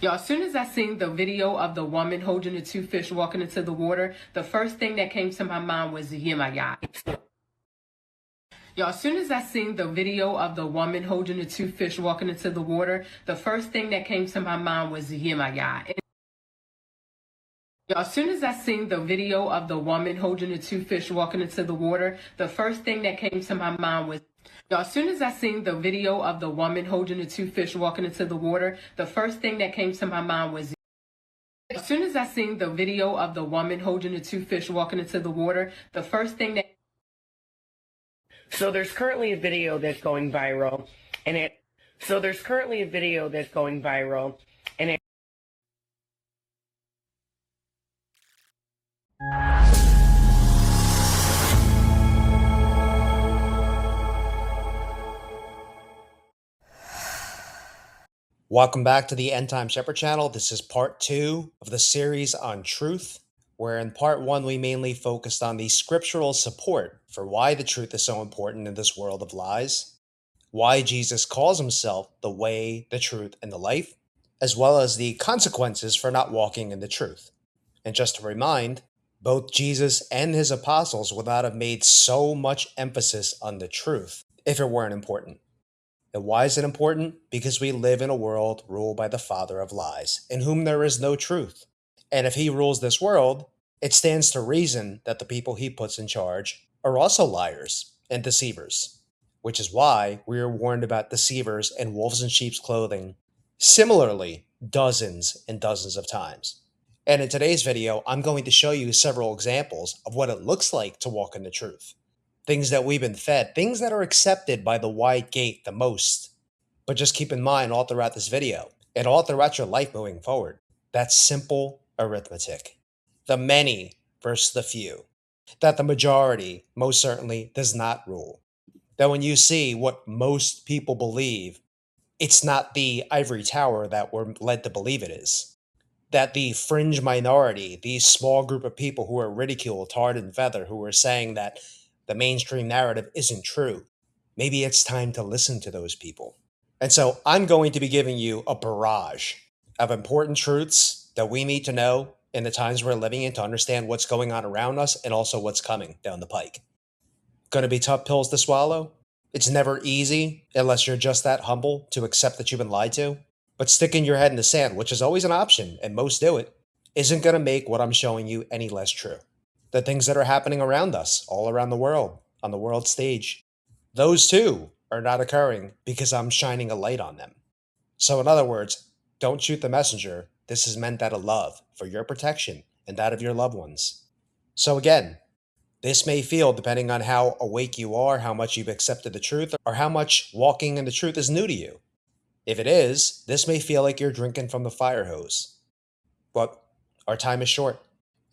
Y'all, as soon as I seen the video of the woman holding the two fish walking into the water, the first thing that came to my mind was Yemaya. Y'all, as soon as I seen the video of the woman holding the two fish walking into the water, the first thing that came to my mind was Yemaya. Y'all, as soon as I seen the video of the woman holding the two fish walking into the water, the first thing that came to my mind was Y'all, as soon as I seen the video of the woman holding the two fish walking into the water, the first thing that came to my mind was As soon as I seen the video of the woman holding the two fish walking into the water, the first thing that So there's currently a video that's going viral, and it Welcome back to the End Time Shepherd channel. This is part 2 of the series on truth, where in part 1 we mainly focused on the scriptural support for why the truth is so important in this world of lies, why Jesus calls himself the way, the truth, and the life, as well as the consequences for not walking in the truth. And just to remind, both Jesus and his apostles would not have made so much emphasis on the truth if it weren't important. And why is it important? Because we live in a world ruled by the father of lies, in whom there is no truth. And if he rules this world, it stands to reason that the people he puts in charge are also liars and deceivers, which is why we are warned about deceivers and wolves in sheep's clothing, similarly, dozens and dozens of times. And in today's video, I'm going to show you several examples of what it looks like to walk in the truth. Things that we've been fed, things that are accepted by the wide gate the most. But just keep in mind all throughout this video, and all throughout your life moving forward, that's simple arithmetic. The many versus the few. That the majority most certainly does not rule. That when you see what most people believe, it's not the ivory tower that we're led to believe it is. That the fringe minority, the small group of people who are ridiculed, tarred and feathered, who are saying that the mainstream narrative isn't true. Maybe it's time to listen to those people. And so I'm going to be giving you a barrage of important truths that we need to know in the times we're living in to understand what's going on around us and also what's coming down the pike. Going to be tough pills to swallow? It's never easy unless you're just that humble to accept that you've been lied to. But sticking your head in the sand, which is always an option, and most do it, isn't going to make what I'm showing you any less true. The things that are happening around us, all around the world, on the world stage, those too are not occurring because I'm shining a light on them. So in other words, don't shoot the messenger. This is meant out of love for your protection and that of your loved ones. So again, this may feel, depending on how awake you are, how much you've accepted the truth, or how much walking in the truth is new to you. If it is, this may feel like you're drinking from the fire hose. But our time is short.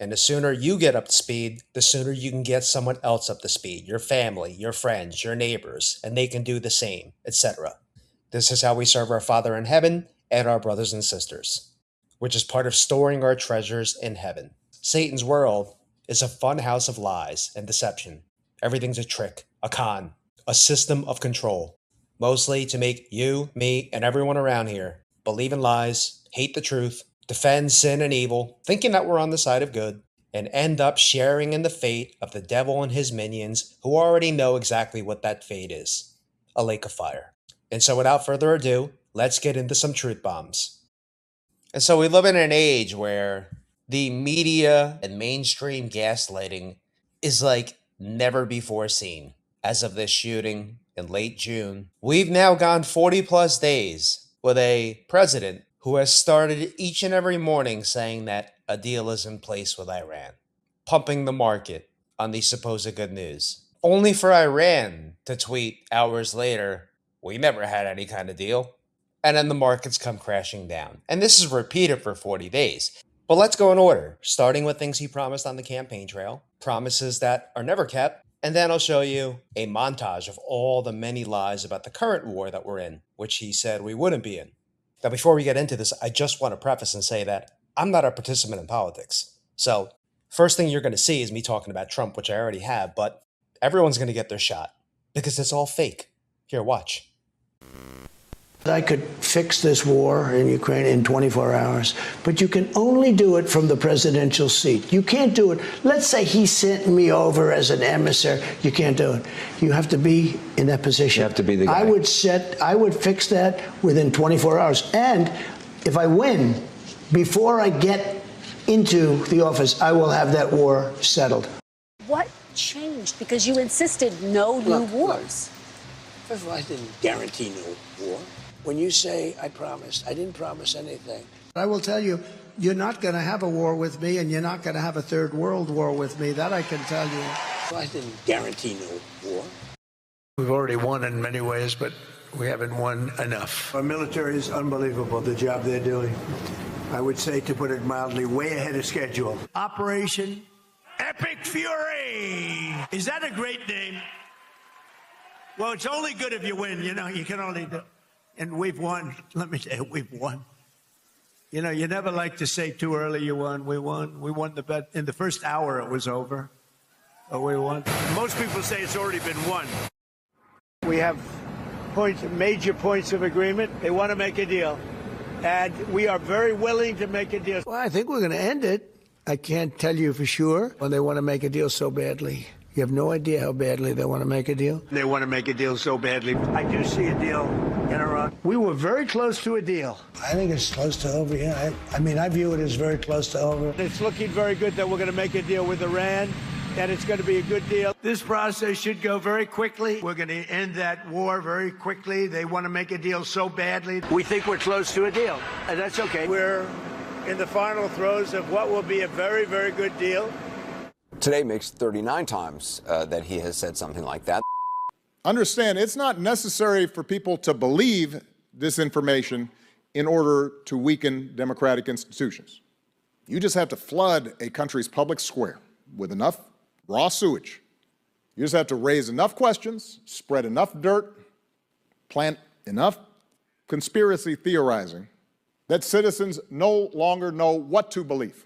And the sooner you get up to speed, the sooner you can get someone else up to speed, your family, your friends, your neighbors, and they can do the same, etc. This is how we serve our Father in heaven and our brothers and sisters, which is part of storing our treasures in heaven. Satan's world is a fun house of lies and deception. Everything's a trick, a con, a system of control, mostly to make you, me, and everyone around here believe in lies, hate the truth, defend sin and evil, thinking that we're on the side of good, and end up sharing in the fate of the devil and his minions who already know exactly what that fate is, a lake of fire. And so without further ado, let's get into some truth bombs. And so we live in an age where the media and mainstream gaslighting is like never before seen. As of this shooting in late June, we've now gone 40 plus days with a president who has started each and every morning saying that a deal is in place with Iran, pumping the market on the supposed good news. Only for Iran to tweet hours later, we never had any kind of deal. And then the markets come crashing down. And this is repeated for 40 days. But let's go in order, starting with things he promised on the campaign trail, promises that are never kept, and then I'll show you a montage of all the many lies about the current war that we're in, which he said we wouldn't be in. Now, before we get into this, I just want to preface and say that I'm not a participant in politics. So, first thing you're going to see is me talking about Trump, which I already have, but everyone's going to get their shot because it's all fake. Here, watch. I could fix this war in Ukraine in 24 hours, but you can only do it from the presidential seat. You can't do it. Let's say he sent me over as an emissary. You can't do it. You have to be in that position. You have to be the guy. I would fix that within 24 hours. And if I win, before I get into the office, I will have that war settled. What changed? Because you insisted no new wars. First of all, I didn't guarantee no war. When you say I promised, I didn't promise anything. I will tell you, you're not going to have a war with me, and you're not going to have a third world war with me. That I can tell you. I didn't guarantee no war. We've already won in many ways, but we haven't won enough. Our military is unbelievable, the job they're doing. I would say, to put it mildly, way ahead of schedule. Operation Epic Fury. Is that a great name? Well, it's only good if you win. You know, you can only do. And we've won. Let me tell you, we've won. You know, you never like to say too early you won. We won. We won the bet. In the first hour, it was over. But we won. Most people say it's already been won. We have major points of agreement. They want to make a deal. And we are very willing to make a deal. Well, I think we're going to end it. I can't tell you for sure when they want to make a deal so badly. You have no idea how badly they want to make a deal. They want to make a deal so badly. I do see a deal in Iran. We were very close to a deal. I think it's close to over, yeah. I mean, I view it as very close to over. It's looking very good that we're going to make a deal with Iran, and it's going to be a good deal. This process should go very quickly. We're going to end that war very quickly. They want to make a deal so badly. We think we're close to a deal, and that's okay. We're in the final throes of what will be a very, very good deal. Today makes 39 times that he has said something like that. Understand, it's not necessary for people to believe disinformation in order to weaken democratic institutions. You just have to flood a country's public square with enough raw sewage. You just have to raise enough questions, spread enough dirt, plant enough conspiracy theorizing that citizens no longer know what to believe.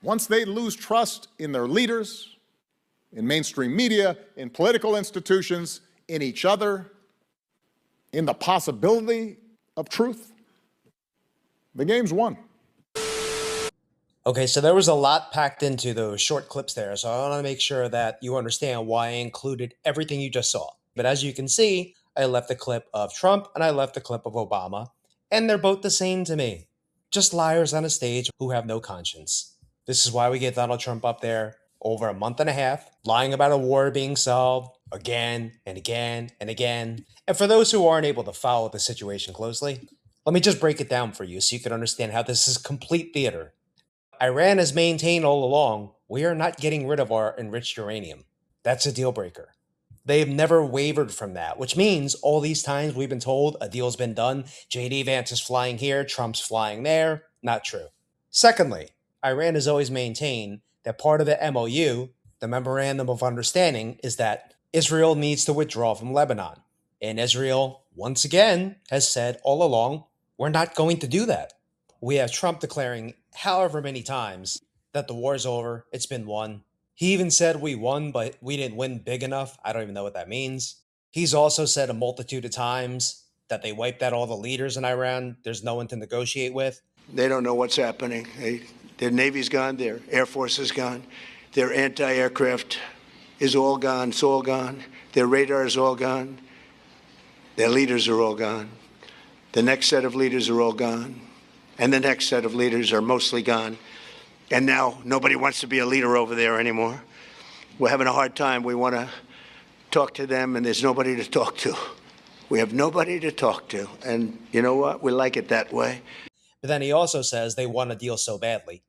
Once they lose trust in their leaders, in mainstream media, in political institutions, in each other, in the possibility of truth, the game's won. Okay, so there was a lot packed into those short clips there, so I want to make sure that you understand why I included everything you just saw. But as you can see, I left a clip of Trump and I left a clip of Obama, and they're both the same to me. Just liars on a stage who have no conscience. This is why we get Donald Trump up there over a month and a half, lying about a war being solved again and again and again. And for those who aren't able to follow the situation closely, let me just break it down for you so you can understand how this is complete theater. Iran has maintained all along, we are not getting rid of our enriched uranium. That's a deal breaker. They have never wavered from that, which means all these times we've been told a deal's been done, J.D. Vance is flying here, Trump's flying there. Not true. Secondly, Iran has always maintained that part of the MOU, the Memorandum of Understanding, is that Israel needs to withdraw from Lebanon. And Israel, once again, has said all along, we're not going to do that. We have Trump declaring however many times that the war's over, it's been won. He even said we won, but we didn't win big enough. I don't even know what that means. He's also said a multitude of times that they wiped out all the leaders in Iran. There's no one to negotiate with. They don't know what's happening. Their Navy's gone, their Air Force is gone, their anti-aircraft is all gone, it's all gone, their radar is all gone, their leaders are all gone, the next set of leaders are all gone, and the next set of leaders are mostly gone, and now nobody wants to be a leader over there anymore. We're having a hard time. We want to talk to them, and there's nobody to talk to. We have nobody to talk to, and you know what? We like it that way. But then he also says they want a deal so badly.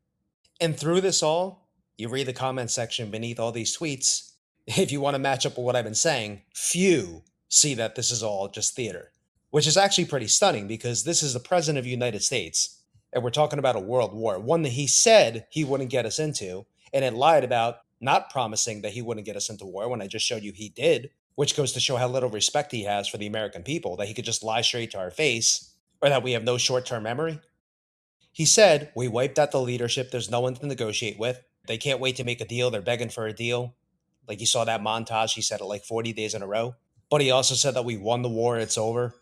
And through this all, you read the comment section beneath all these tweets, if you want to match up with what I've been saying, few see that this is all just theater. Which is actually pretty stunning because this is the President of the United States, and we're talking about a world war, one that he said he wouldn't get us into, and had lied about not promising that he wouldn't get us into war when I just showed you he did, which goes to show how little respect he has for the American people, that he could just lie straight to our face, or that we have no short-term memory. He said, we wiped out the leadership. There's no one to negotiate with. They can't wait to make a deal. They're begging for a deal. Like you saw that montage. He said it like 40 days in a row. But he also said that we won the war. It's over.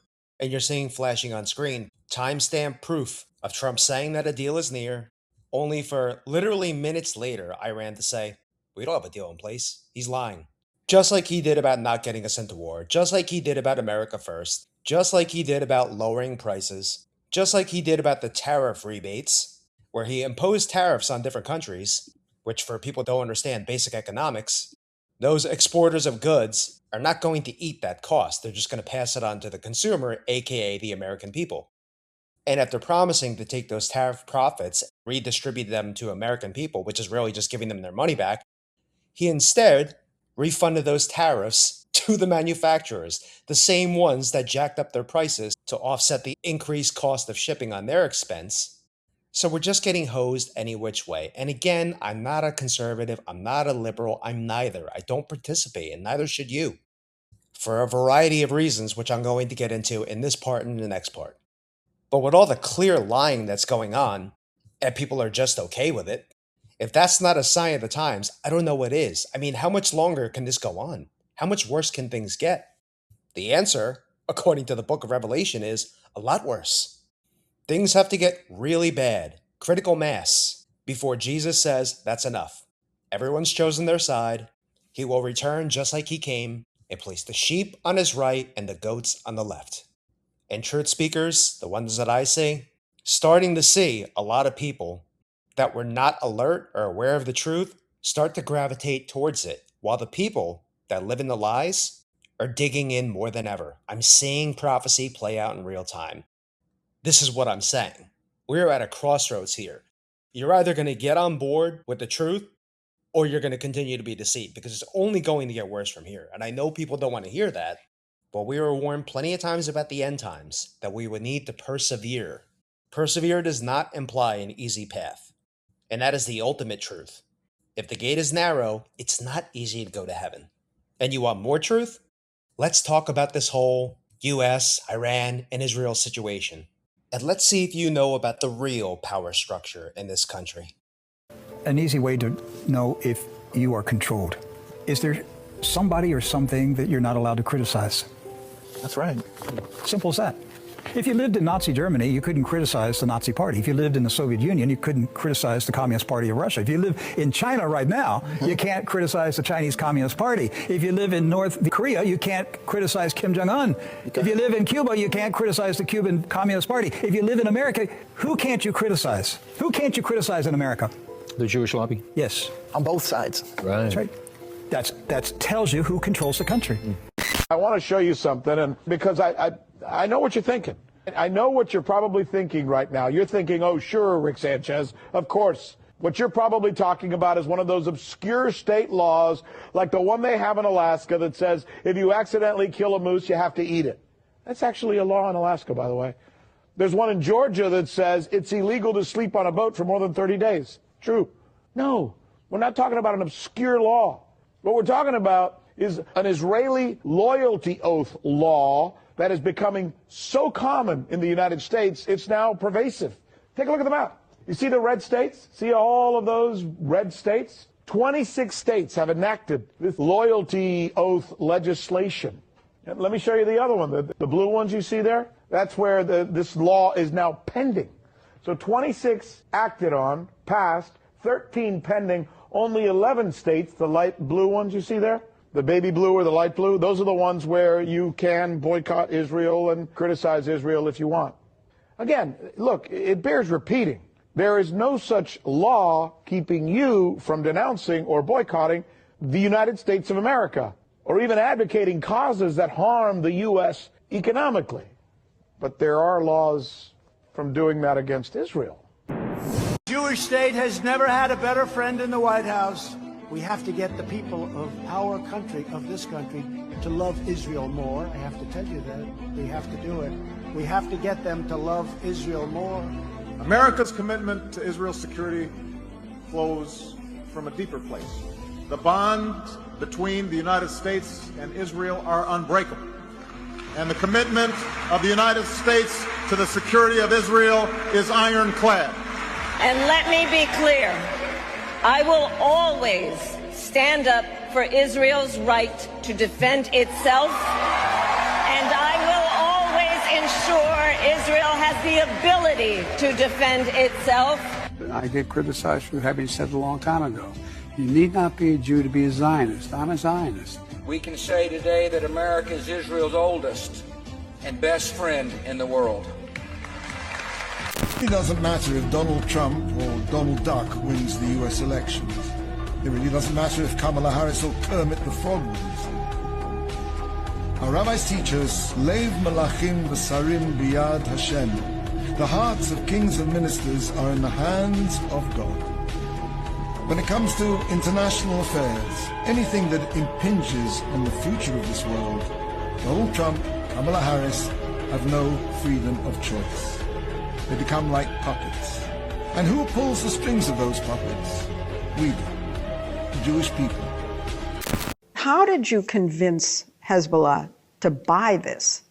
And you're seeing flashing on screen timestamp proof of Trump saying that a deal is near, only for literally minutes later, Iran to say, we don't have a deal in place. He's lying. Just like he did about not getting us into war, just like he did about America First, just like he did about lowering prices, just like he did about the tariff rebates, where he imposed tariffs on different countries, which for people who don't understand basic economics, those exporters of goods are not going to eat that cost. They're just going to pass it on to the consumer, aka the American people. And after promising to take those tariff profits, redistribute them to American people, which is really just giving them their money back, he instead refunded those tariffs to the manufacturers, the same ones that jacked up their prices to offset the increased cost of shipping on their expense. So we're just getting hosed any which way. And again, I'm not a conservative, I'm not a liberal, I'm neither. I don't participate, and neither should you, for a variety of reasons, which I'm going to get into in this part and the next part. But with all the clear lying that's going on, and people are just okay with it, if that's not a sign of the times, I don't know what is. I mean, how much longer can this go on? How much worse can things get? The answer, according to the book of Revelation, is a lot worse. Things have to get really bad, critical mass, before Jesus says that's enough. Everyone's chosen their side. He will return just like he came and place the sheep on his right and the goats on the left. And truth speakers, the ones that I see, starting to see a lot of people that were not alert or aware of the truth start to gravitate towards it, while the people that live in the lies are digging in more than ever. I'm seeing prophecy play out in real time. This is what I'm saying. We're at a crossroads here. You're either going to get on board with the truth or you're going to continue to be deceived, because it's only going to get worse from here. And I know people don't want to hear that, but we were warned plenty of times about the end times that we would need to persevere. Persevere does not imply an easy path. And that is the ultimate truth. If the gate is narrow, it's not easy to go to heaven. And you want more truth? Let's talk about this whole US, Iran, and Israel situation. And let's see if you know about the real power structure in this country. An easy way to know if you are controlled. Is there somebody or something that you're not allowed to criticize? That's right. Simple as that. If you lived in Nazi Germany, you couldn't criticize the Nazi Party. If you lived in the Soviet Union, you couldn't criticize the Communist Party of Russia. If you live in China right now, you can't criticize the Chinese Communist Party. If you live in North Korea, you can't criticize Kim Jong-un. If you live in Cuba, you can't criticize the Cuban Communist Party. If you live in America, who can't you criticize? Who can't you criticize in America? The Jewish lobby? Yes. On both sides. Right. That's right. That tells you who controls the country. I want to show you something, and because I know what you're thinking. I know what you're probably thinking right now. You're thinking, oh, sure, Rick Sanchez, of course. What you're probably talking about is one of those obscure state laws, like the one they have in Alaska that says if you accidentally kill a moose, you have to eat it. That's actually a law in Alaska, by the way. There's one in Georgia that says it's illegal to sleep on a boat for more than 30 days. True. No, we're not talking about an obscure law. What we're talking about is an Israeli loyalty oath law that is becoming so common in the United States, it's now pervasive. Take a look at the map. You see the red states? See all of those red states? 26 states have enacted this loyalty oath legislation. And let me show you the other one. The blue ones you see there? That's where this law is now pending. So 26 acted on, passed, 13 pending, only 11 states, the light blue ones you see there, the baby blue or the light blue, those are the ones where you can boycott Israel and criticize Israel if you want. Again, look, it bears repeating. There is no such law keeping you from denouncing or boycotting the United States of America, or even advocating causes that harm the U.S. economically. But there are laws from doing that against Israel. The Jewish state has never had a better friend in the White House. We have to get the people of our country, of this country, to love Israel more. I have to tell you that. We have to do it. We have to get them to love Israel more. America's commitment to Israel's security flows from a deeper place. The bonds between the United States and Israel are unbreakable. And the commitment of the United States to the security of Israel is ironclad. And let me be clear, I will always stand up for Israel's right to defend itself, and I will always ensure Israel has the ability to defend itself. I get criticized for having said a long time ago, you need not be a Jew to be a Zionist. I'm a Zionist. We can say today that America is Israel's oldest and best friend in the world. It doesn't matter if Donald Trump or Donald Duck wins the U.S. elections. It really doesn't matter if Kamala Harris or Kermit the Frog wins. Our rabbis teach us, Lev Malachim v'Sarim biyad Hashem. The hearts of kings and ministers are in the hands of God. When it comes to international affairs, anything that impinges on the future of this world, Donald Trump, Kamala Harris have no freedom of choice. They become like puppets. And who pulls the strings of those puppets? We do, the Jewish people. How did you convince Hezbollah to buy this?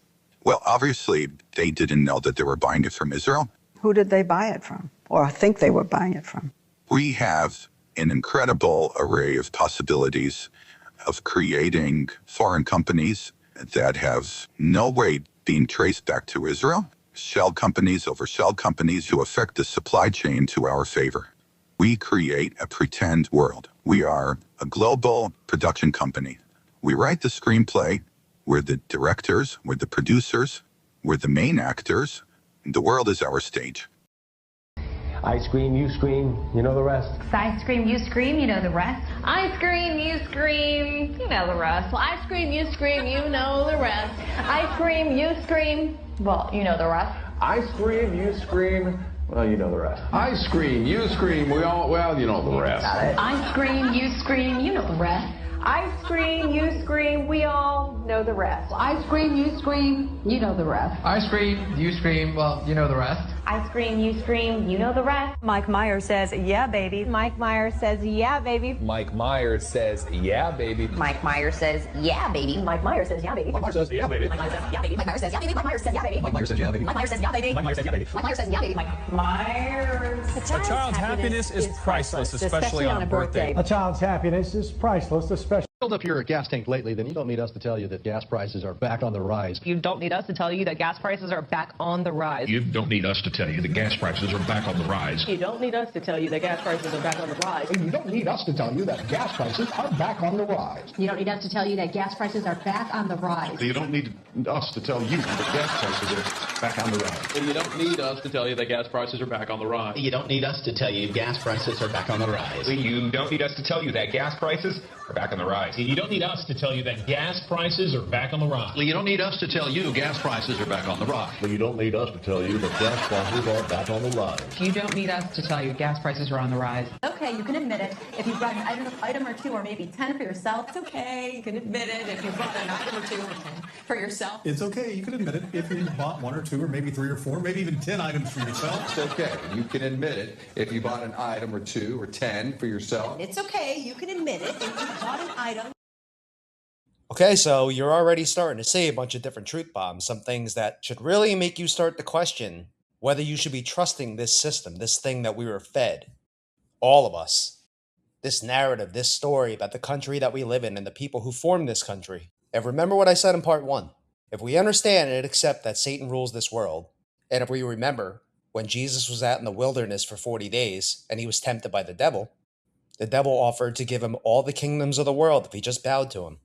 Well, obviously, they didn't know that they were buying it from Israel. Who did they buy it from, or think they were buying it from? We have an incredible array of possibilities of creating foreign companies that have no way being traced back to Israel, shell companies over shell companies who affect the supply chain to our favor. We create a pretend world. We are a global production company. We write the screenplay. We're the directors. We're the producers. We're the main actors. And the world is our stage. I scream, you scream, you know the rest. I scream, you scream, you know the rest. I scream, you scream, you know the rest. Well, I scream, you scream, you know the rest. I scream, you scream, well, you know the rest. I scream, you scream, well, you know the rest. I scream, you scream, we all, well, you know the rest. I scream, you scream, you know the rest. I scream, you scream, we all know the rest. I scream, you scream, you know the rest. I scream, you scream, well, you know the rest. I scream, you scream, you know the rest. Mike Myers says, yeah, baby. Mike Myers says, yeah, baby. Mike Myers says, yeah, baby. Mike Myers says, yeah, baby. Mike Myers says, yeah, baby. Mike Myers says, yeah, baby. Mike Myers says, yeah, baby. Mike Myers says, yeah, baby. Mike Myers says, yeah, baby. Mike Myers says, yeah, baby. Mike Myers says, yeah, baby. Mike Myers says, yeah, baby. Mike Myers says, yeah, baby. Mike Myers. A child's happiness is priceless, especially on a birthday. A child's happiness is priceless, especially. Filled up your gas tank lately, then you don't need us to tell you that gas prices are back on the rise. You don't need us to tell you that gas prices are back on the rise. You don't need us to tell you that gas prices are back on the rise. You don't need us to tell you that gas prices are back on the rise. You don't need us to tell you that gas prices are back on the rise. You don't need us to tell you that gas prices are back on the rise. You don't need us to tell you that gas prices are back on the rise. You don't need us to tell you that gas prices are back on the rise. You don't need us to tell you gas prices are back on the rise. You don't need us to tell you that gas prices are back on the rise. You don't need us to tell you that gas prices are back on the rise. You don't need us to tell you gas prices are back on the rise. You don't need us to tell you that gas prices are back on the rise. You don't need us to tell you gas prices are on the rise. Okay, you can admit it. If you brought an item or two or maybe 10 for yourself, it's okay. You can admit it. If you brought an item or two or 10 for yourself. It's okay. You can admit it if you bought 1 or 2 or maybe 3 or 4, maybe even 10 items for yourself. It's okay. You can admit it if you bought an item or 2 or 10 for yourself. It's okay. You can admit it. If you bought an item. Okay, so you're already starting to see a bunch of different truth bombs, some things that should really make you start to question whether you should be trusting this system, this thing that we were fed, all of us, this narrative, this story about the country that we live in and the people who formed this country. And remember what I said in part 1. If we understand and accept that Satan rules this world, and if we remember when Jesus was out in the wilderness for 40 days and he was tempted by the devil offered to give him all the kingdoms of the world if he just bowed to him.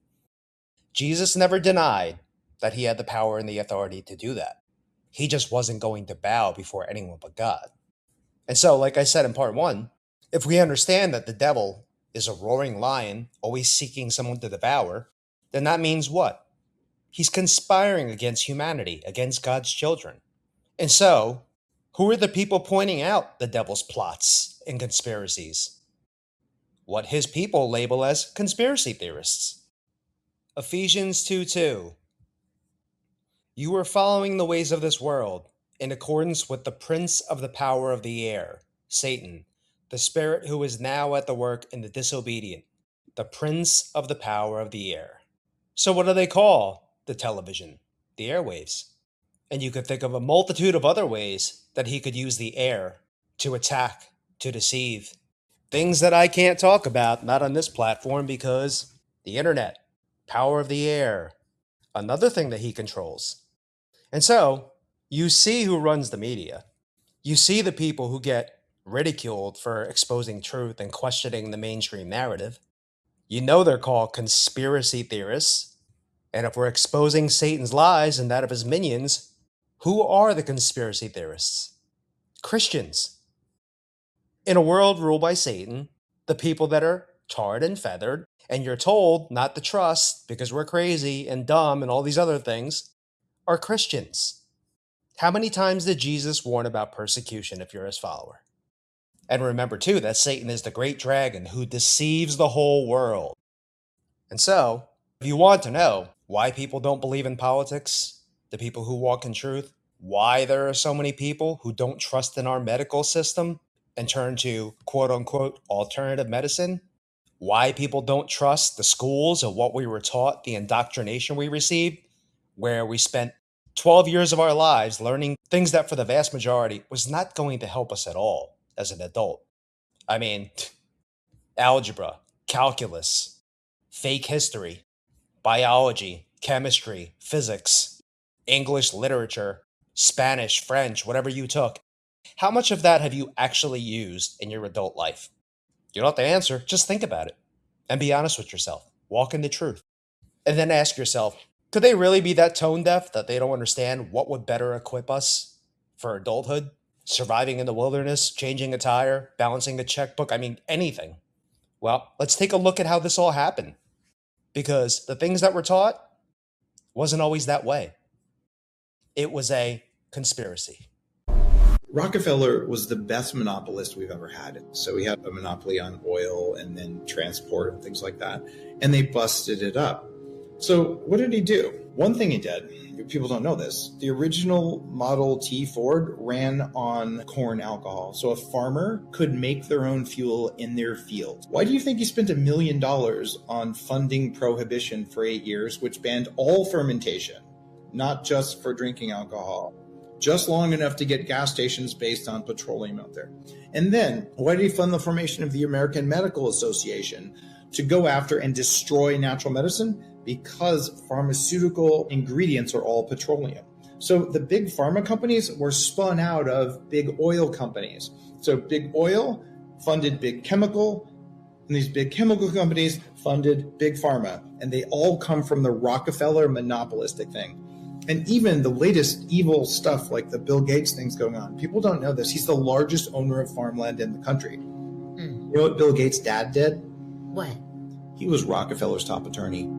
Jesus never denied that he had the power and the authority to do that. He just wasn't going to bow before anyone but God. And so, like I said in part 1, if we understand that the devil is a roaring lion, always seeking someone to devour, then that means what? He's conspiring against humanity, against God's children. And so, who are the people pointing out the devil's plots and conspiracies? What his people label as conspiracy theorists. Ephesians 2:2. You are following the ways of this world in accordance with the prince of the power of the air, Satan, the spirit who is now at the work in the disobedient, the prince of the power of the air. So what do they call the television? The airwaves. And you could think of a multitude of other ways that he could use the air to attack, to deceive. Things that I can't talk about, not on this platform, because the internet, power of the air. Another thing that he controls. And so you see who runs the media. You see the people who get ridiculed for exposing truth and questioning the mainstream narrative. You know they're called conspiracy theorists. And if we're exposing Satan's lies and that of his minions, who are the conspiracy theorists? Christians. In a world ruled by Satan, the people that are tarred and feathered, and you're told not to trust because we're crazy and dumb and all these other things, are Christians. How many times did Jesus warn about persecution if you're his follower? And remember, too, that Satan is the great dragon who deceives the whole world. And so, if you want to know why people don't believe in politics, the people who walk in truth, why there are so many people who don't trust in our medical system and turn to quote-unquote alternative medicine, why people don't trust the schools or what we were taught, the indoctrination we received, where we spent 12 years of our lives learning things that for the vast majority was not going to help us at all as an adult. I mean, algebra, calculus, fake history, biology, chemistry, physics, English literature, Spanish, French, whatever you took. How much of that have you actually used in your adult life? You don't have to answer, just think about it and be honest with yourself. Walk in the truth. And then ask yourself, could they really be that tone deaf that they don't understand what would better equip us for adulthood? Surviving in the wilderness, changing a tire, balancing a checkbook, I mean, anything. Well, let's take a look at how this all happened. Because the things that were taught wasn't always that way. It was a conspiracy. Rockefeller was the best monopolist we've ever had. So he had a monopoly on oil and then transport and things like that. And they busted it up. So what did he do? One thing he did, people don't know this, the original Model T Ford ran on corn alcohol. So a farmer could make their own fuel in their field. Why do you think he spent $1 million on funding prohibition for 8 years, which banned all fermentation, not just for drinking alcohol? Just long enough to get gas stations based on petroleum out there. And then, why did he fund the formation of the American Medical Association to go after and destroy natural medicine? Because pharmaceutical ingredients are all petroleum. So the big pharma companies were spun out of big oil companies. So big oil funded big chemical, and these big chemical companies funded big pharma. And they all come from the Rockefeller monopolistic thing. And even the latest evil stuff like the Bill Gates things going on, people don't know this. He's the largest owner of farmland in the country. You know what Bill Gates' dad did? What? He was Rockefeller's top attorney.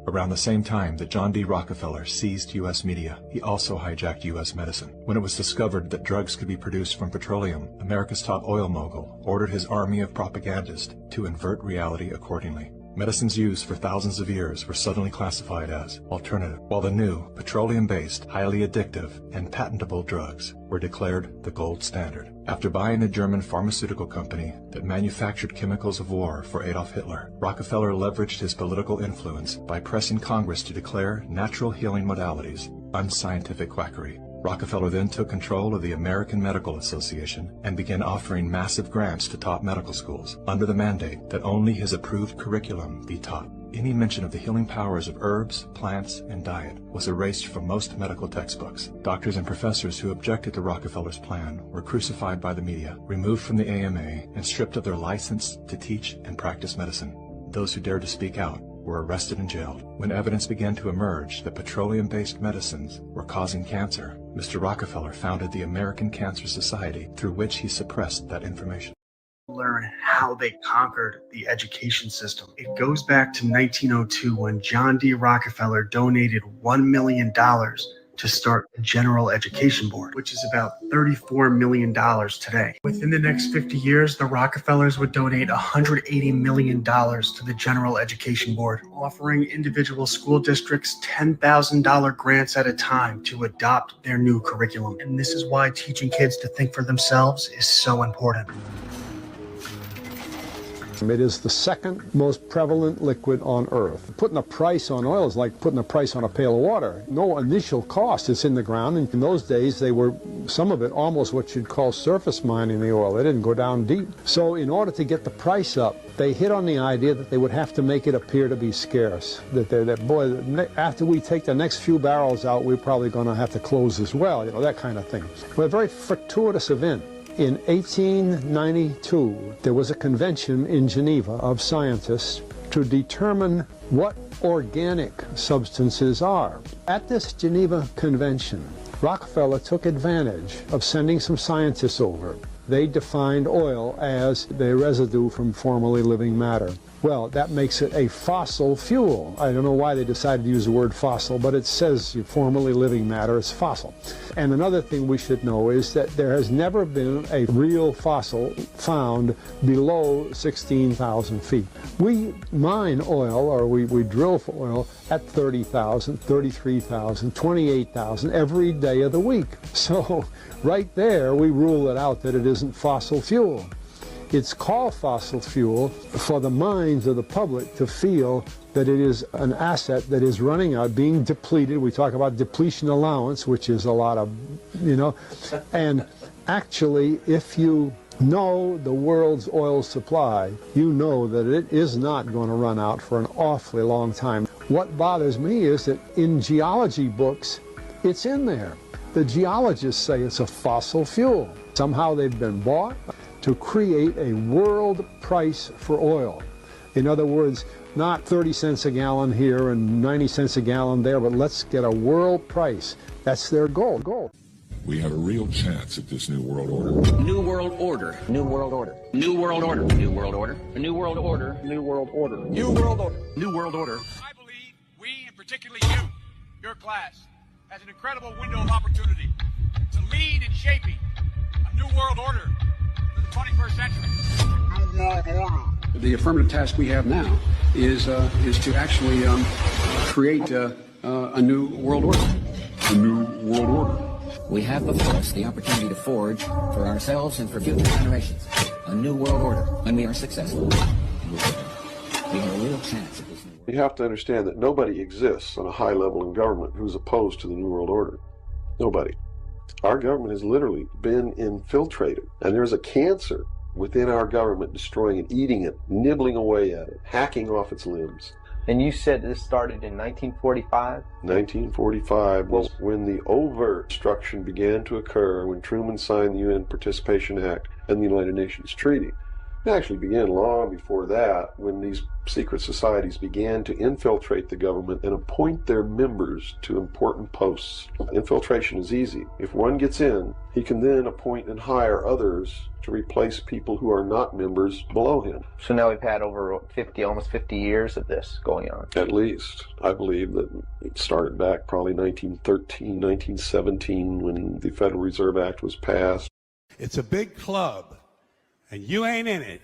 Around the same time that John D. Rockefeller seized U.S. media, he also hijacked U.S. medicine. When it was discovered that drugs could be produced from petroleum, America's top oil mogul ordered his army of propagandists to invert reality accordingly. Medicines used for thousands of years were suddenly classified as alternative, while the new, petroleum-based, highly addictive, and patentable drugs were declared the gold standard. After buying a German pharmaceutical company that manufactured chemicals of war for Adolf Hitler, Rockefeller leveraged his political influence by pressing Congress to declare natural healing modalities unscientific quackery. Rockefeller then took control of the American Medical Association and began offering massive grants to top medical schools under the mandate that only his approved curriculum be taught. Any mention of the healing powers of herbs, plants, and diet was erased from most medical textbooks. Doctors and professors who objected to Rockefeller's plan were crucified by the media, removed from the AMA, and stripped of their license to teach and practice medicine. Those who dared to speak out were arrested and jailed. When evidence began to emerge that petroleum-based medicines were causing cancer, Mr. Rockefeller founded the American Cancer Society, through which he suppressed that information. Learn how they conquered the education system. It goes back to 1902 when John D. Rockefeller donated $1 million to start the General Education Board, which is about $34 million today. Within the next 50 years, the Rockefellers would donate $180 million to the General Education Board, offering individual school districts $10,000 grants at a time to adopt their new curriculum. And this is why teaching kids to think for themselves is so important. It is the second most prevalent liquid on Earth. Putting a price on oil is like putting a price on a pail of water. No initial cost. It's in the ground, and in those days they were, some of it, almost what you'd call surface mining the oil. They didn't go down deep. So in order to get the price up, they hit on the idea that they would have to make it appear to be scarce. That boy, after we take the next few barrels out, we're probably going to have to close as well, you know, that kind of thing. But a very fortuitous event. In 1892, there was a convention in Geneva of scientists to determine what organic substances are. At this Geneva convention, Rockefeller took advantage of sending some scientists over. They defined oil as the residue from formerly living matter. Well, that makes it a fossil fuel. I don't know why they decided to use the word fossil, but it says formerly living matter is fossil. And another thing we should know is that there has never been a real fossil found below 16,000 feet. We mine oil, or we drill for oil, at 30,000, 33,000, 28,000 every day of the week. So right there, we rule it out that it isn't fossil fuel. It's called fossil fuel for the minds of the public to feel that it is an asset that is running out, being depleted. We talk about depletion allowance, which is a lot of, you know, and actually, if you know the world's oil supply, you know that it is not going to run out for an awfully long time. What bothers me is that in geology books, it's in there. The geologists say it's a fossil fuel. Somehow they've been bought to create a world price for oil. In other words, not 30 cents a gallon here and 90 cents a gallon there, but let's get a world price. That's their goal. We have a real chance at this new world order. New world order. New world order. New world order. New world order. A new world order. New world order. New world order. New world order. I believe we, and particularly you, your class, has an incredible window of opportunity to lead in shaping a new world order for the 21st century. New world order. The affirmative task we have now is to actually create a new world order. A new world order. We have before us the opportunity to forge for ourselves and for future generations a new world order. When we are successful, we have a real chance at this new world. You have to understand that nobody exists on a high level in government who's opposed to the new world order. Nobody. Our government has literally been infiltrated, and there's a cancer within our government destroying it, eating it, nibbling away at it, hacking off its limbs. And you said this started in 1945? 1945 was when the overt destruction began to occur, when Truman signed the UN Participation Act and the United Nations Treaty. It actually began long before that, when these secret societies began to infiltrate the government and appoint their members to important posts. Infiltration is easy. If one gets in, he can then appoint and hire others to replace people who are not members below him. So now we've had over almost 50 years of this going on. At least. I believe that it started back probably 1913, 1917, when the Federal Reserve Act was passed. It's a big club, and you ain't in it.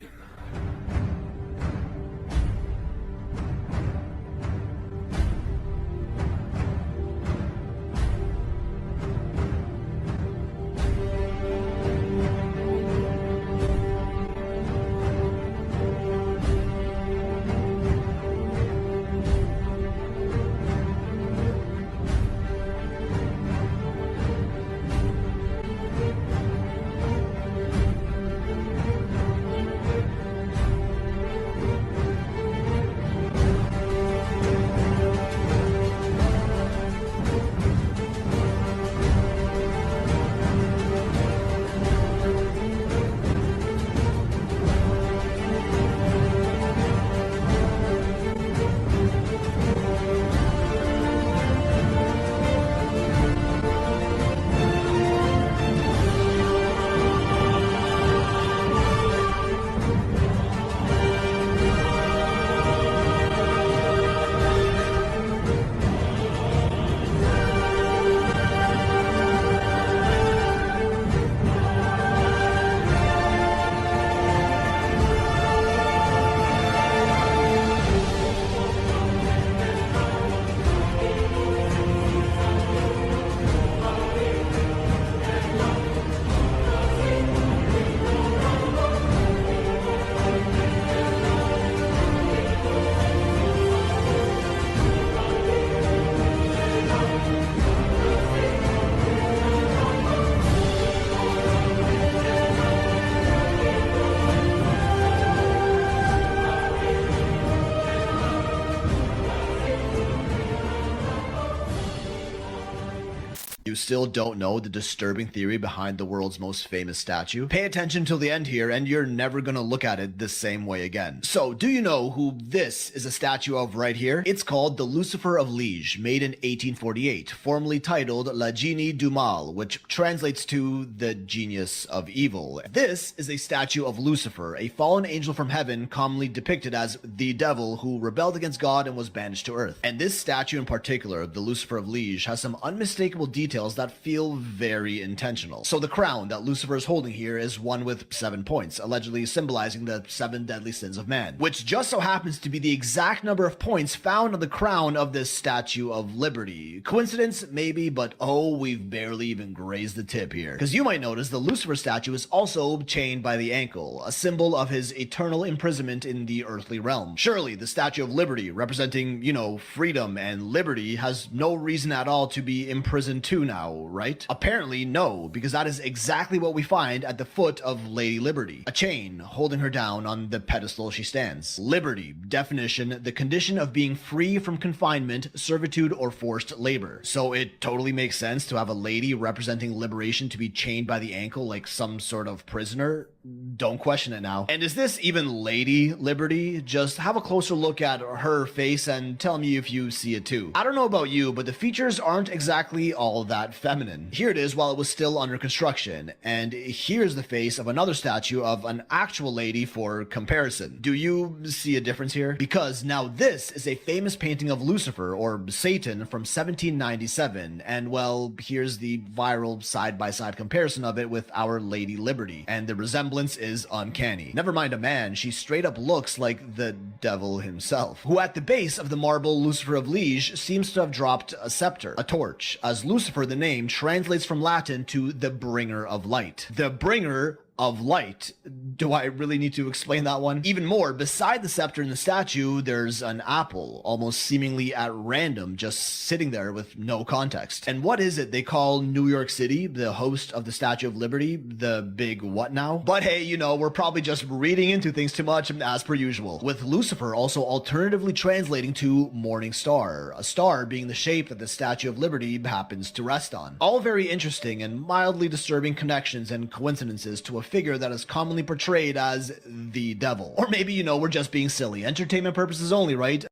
you still don't know the disturbing theory behind the world's most famous statue? Pay attention till the end here, and you're never gonna look at it the same way again. So, do you know who this is a statue of right here? It's called the Lucifer of Liege, made in 1848, formerly titled La Genie du Mal, which translates to the genius of evil. This is a statue of Lucifer, a fallen angel from heaven, commonly depicted as the devil who rebelled against God and was banished to earth. And this statue in particular, the Lucifer of Liege, has some unmistakable details that feel very intentional. So the crown that Lucifer is holding here is one with 7 points, allegedly symbolizing the 7 deadly sins of man, which just so happens to be the exact number of points found on the crown of this Statue of Liberty. Coincidence? Maybe, but oh, we've barely even grazed the tip here. Because you might notice the Lucifer statue is also chained by the ankle, a symbol of his eternal imprisonment in the earthly realm. Surely the Statue of Liberty, representing, freedom and liberty, has no reason at all to be imprisoned too now, right? Apparently no, because that is exactly what we find at the foot of Lady Liberty. A chain holding her down on the pedestal she stands. Liberty, definition, the condition of being free from confinement, servitude, or forced labor. So it totally makes sense to have a lady representing liberation to be chained by the ankle like some sort of prisoner. Don't question it now. And is this even Lady Liberty? Just have a closer look at her face and tell me if you see it too. I don't know about you, but the features aren't exactly all that feminine. Here it is while it was still under construction, and here's the face of another statue of an actual lady for comparison. Do you see a difference here? Because now this is a famous painting of Lucifer, or Satan, from 1797, and well, here's the viral side-by-side comparison of it with Our Lady Liberty, and the resemblance is uncanny. Never mind a man, she straight up looks like the devil himself, who at the base of the marble Lucifer of Liege seems to have dropped a scepter, a torch, as Lucifer, the name, translates from Latin to the bringer of light. The bringer of light. Do I really need to explain that one? Even more, beside the scepter in the statue, there's an apple, almost seemingly at random, just sitting there with no context. And what is it they call New York City, the host of the Statue of Liberty? The big what now? But hey, we're probably just reading into things too much as per usual. With Lucifer also alternatively translating to morning star, a star being the shape that the Statue of Liberty happens to rest on. All very interesting and mildly disturbing connections and coincidences to a figure that is commonly portrayed as the devil. Or maybe, we're just being silly. Entertainment purposes only, right?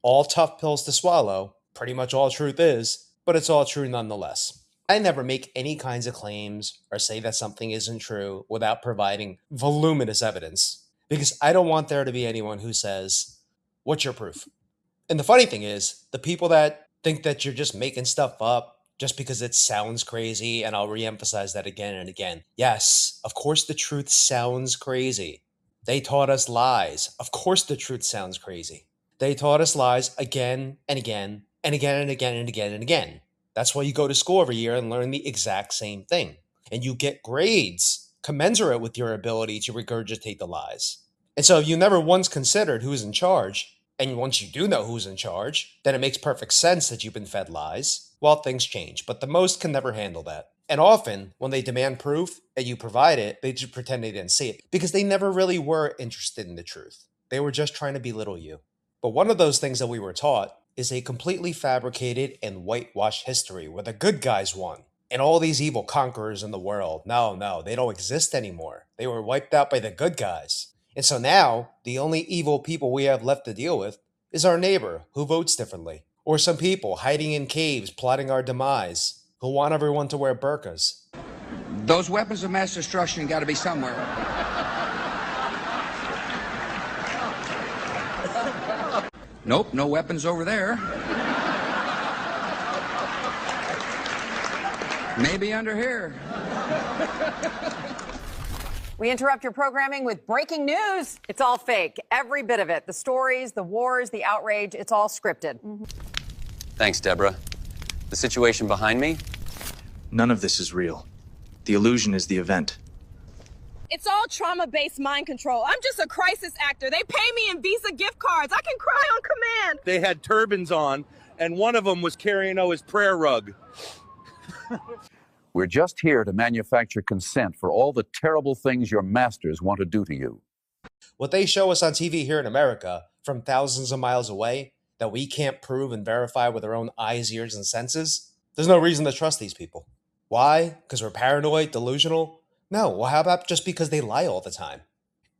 All tough pills to swallow. Pretty much all truth is, but it's all true nonetheless. I never make any kinds of claims or say that something isn't true without providing voluminous evidence, because I don't want there to be anyone who says, "What's your proof?" And the funny thing is, the people that think that you're just making stuff up just because it sounds crazy, and I'll reemphasize that again and again. Yes, of course the truth sounds crazy. They taught us lies. Of course the truth sounds crazy. They taught us lies again and again and again and again and again and again. That's why you go to school every year and learn the exact same thing. And you get grades commensurate with your ability to regurgitate the lies. And so if you never once considered who's in charge, and once you do know who's in charge, then it makes perfect sense that you've been fed lies. Well, things change, but the most can never handle that. And often, when they demand proof and you provide it, they just pretend they didn't see it because they never really were interested in the truth. They were just trying to belittle you. But one of those things that we were taught is a completely fabricated and whitewashed history where the good guys won. And all these evil conquerors in the world, no, they don't exist anymore. They were wiped out by the good guys. And so now, the only evil people we have left to deal with is our neighbor who votes differently. Or some people hiding in caves plotting our demise who want everyone to wear burqas. Those weapons of mass destruction got to be somewhere. Nope, no weapons over there. Maybe under here. We interrupt your programming with breaking news. It's all fake, every bit of it. The stories, the wars, the outrage, it's all scripted. Thanks, Deborah. The situation behind me? None of this is real. The illusion is the event. It's all trauma-based mind control. I'm just a crisis actor. They pay me in Visa gift cards. I can cry on command. They had turbans on, and one of them was carrying his prayer rug. We're just here to manufacture consent for all the terrible things your masters want to do to you. What they show us on TV here in America from thousands of miles away that we can't prove and verify with our own eyes, ears, and senses, There's no reason to trust these people. Why? Because we're paranoid, delusional? No. Well, how about just because they lie all the time?